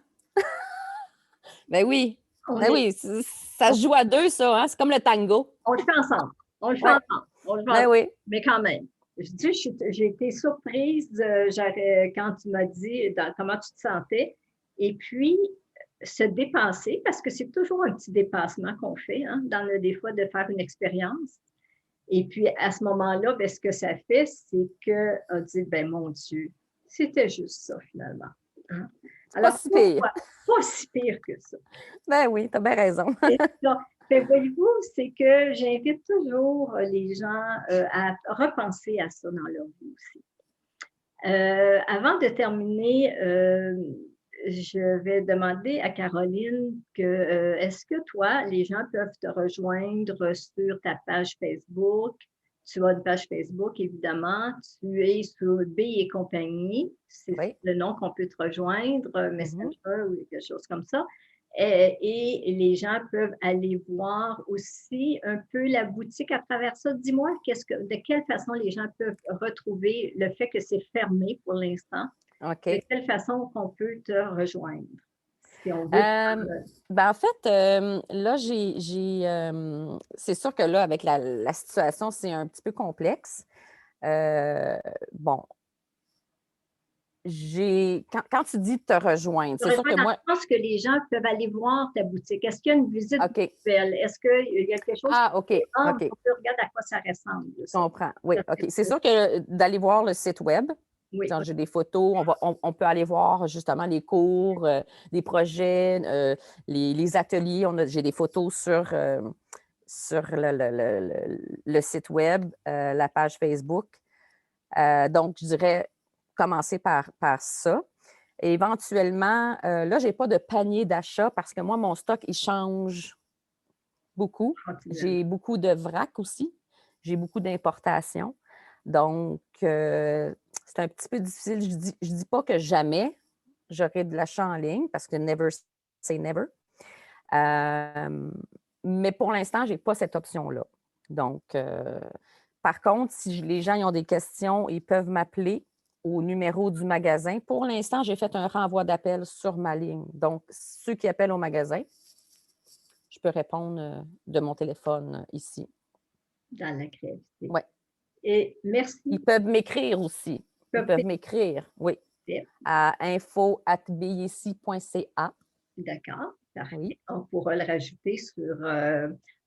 Ben oui. Ben oui, ça se joue à deux, ça. Hein? C'est comme le tango. On le fait ensemble. On le fait ensemble. On le fait ben oui. Mais quand même. Je dis, j'ai été surprise quand tu m'as dit comment tu te sentais. Et puis, se dépasser, parce que c'est toujours un petit dépassement qu'on fait, hein, des fois de faire une expérience. Et puis, à ce moment-là, ben, ce que ça fait, c'est qu'on dit, ben mon Dieu, c'était juste ça, finalement. Hein? Alors, pas si pire. Pas si pire que ça. Ben oui, tu as bien raison. Voyez-vous, c'est que j'invite toujours les gens à repenser à ça dans leur vie aussi. Avant de terminer, je vais demander à Caroline est-ce que toi, les gens peuvent te rejoindre sur ta page Facebook? Tu as une page Facebook, évidemment. Tu es sur B et compagnie. C'est le nom qu'on peut te rejoindre, Messenger ou quelque chose comme ça. Et les gens peuvent aller voir aussi un peu la boutique à travers ça. Dis-moi, de quelle façon les gens peuvent retrouver le fait que c'est fermé pour l'instant. Okay. De quelle façon qu'on peut te rejoindre? Si on veut ben en fait, là, c'est sûr que là, avec la situation, c'est un petit peu complexe. Bon, quand tu dis te rejoindre, c'est sûr que moi. Je pense que les gens peuvent aller voir ta boutique. Est-ce qu'il y a une visite virtuelle? Est-ce qu'il y a quelque chose OK. on peut regarder à quoi ça ressemble? Je comprends. Oui, OK. C'est sûr que d'aller voir le site Web, j'ai des photos, on peut aller voir justement les cours, les projets, les ateliers. J'ai des photos sur le site Web, la page Facebook. Donc, je dirais commencer par ça. Et éventuellement, là, je n'ai pas de panier d'achat parce que moi, mon stock, il change beaucoup. J'ai beaucoup de vrac aussi. J'ai beaucoup d'importations. Donc, c'est un petit peu difficile. Je dis pas que jamais j'aurai de l'achat en ligne parce que never say never. Mais pour l'instant, je n'ai pas cette option-là. Donc, par contre, si les gens ont des questions, ils peuvent m'appeler au numéro du magasin. Pour l'instant, j'ai fait un renvoi d'appel sur ma ligne. Donc, ceux qui appellent au magasin, je peux répondre de mon téléphone ici. Dans la créativité. Oui. Et merci. Ils peuvent m'écrire aussi. Ils peuvent m'écrire, oui, à info@biici.ca. D'accord, Oui. parfait. On pourra le rajouter sur,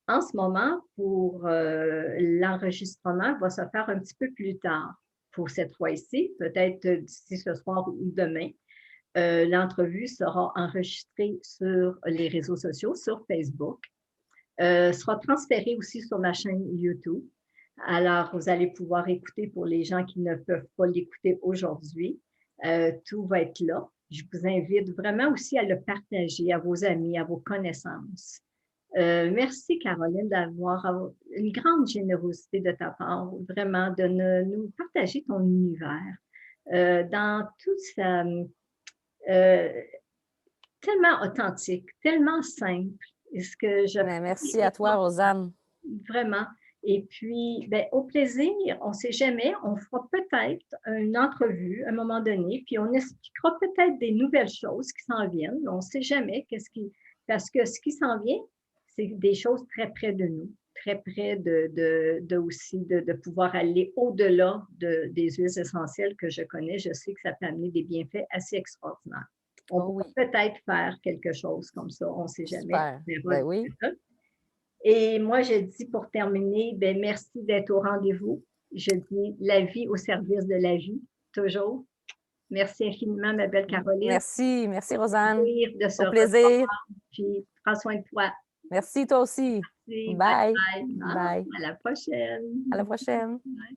en ce moment, pour, l'enregistrement va se faire un petit peu plus tard. Pour cette fois-ci, peut-être d'ici ce soir ou demain. L'entrevue sera enregistrée sur les réseaux sociaux, sur Facebook, sera transférée aussi sur ma chaîne YouTube. Alors, vous allez pouvoir écouter pour les gens qui ne peuvent pas l'écouter aujourd'hui. Tout va être là. Je vous invite vraiment aussi à le partager à vos amis, à vos connaissances. Merci, Caroline, d'avoir une grande générosité de ta part, vraiment, de nous partager ton univers dans toute sa, tellement authentique, tellement simple. Et ce que Ben, j'apprécie merci à toi, Rosanne. vraiment. Et puis, ben, au plaisir, on ne sait jamais, on fera peut-être une entrevue à un moment donné, puis on expliquera peut-être des nouvelles choses qui s'en viennent. On ne sait jamais parce que ce qui s'en vient, c'est des choses très près de nous, très près aussi de pouvoir aller au-delà des huiles essentielles que je connais. Je sais que ça peut amener des bienfaits assez extraordinaires. On Oh pourra oui, peut-être faire quelque chose comme ça, on ne sait jamais. super. On verra Ben le oui. résultat. Et moi, je dis pour terminer, ben, merci d'être au rendez-vous. Je dis la vie au service de la vie, toujours. Merci infiniment, ma belle Caroline. Merci, merci, Rosanne. Plaisir de se Au revoir, plaisir. puis prends soin de toi. Merci, toi aussi. Merci, bye Bye. bye. Bye. À la prochaine. À la prochaine. Bye.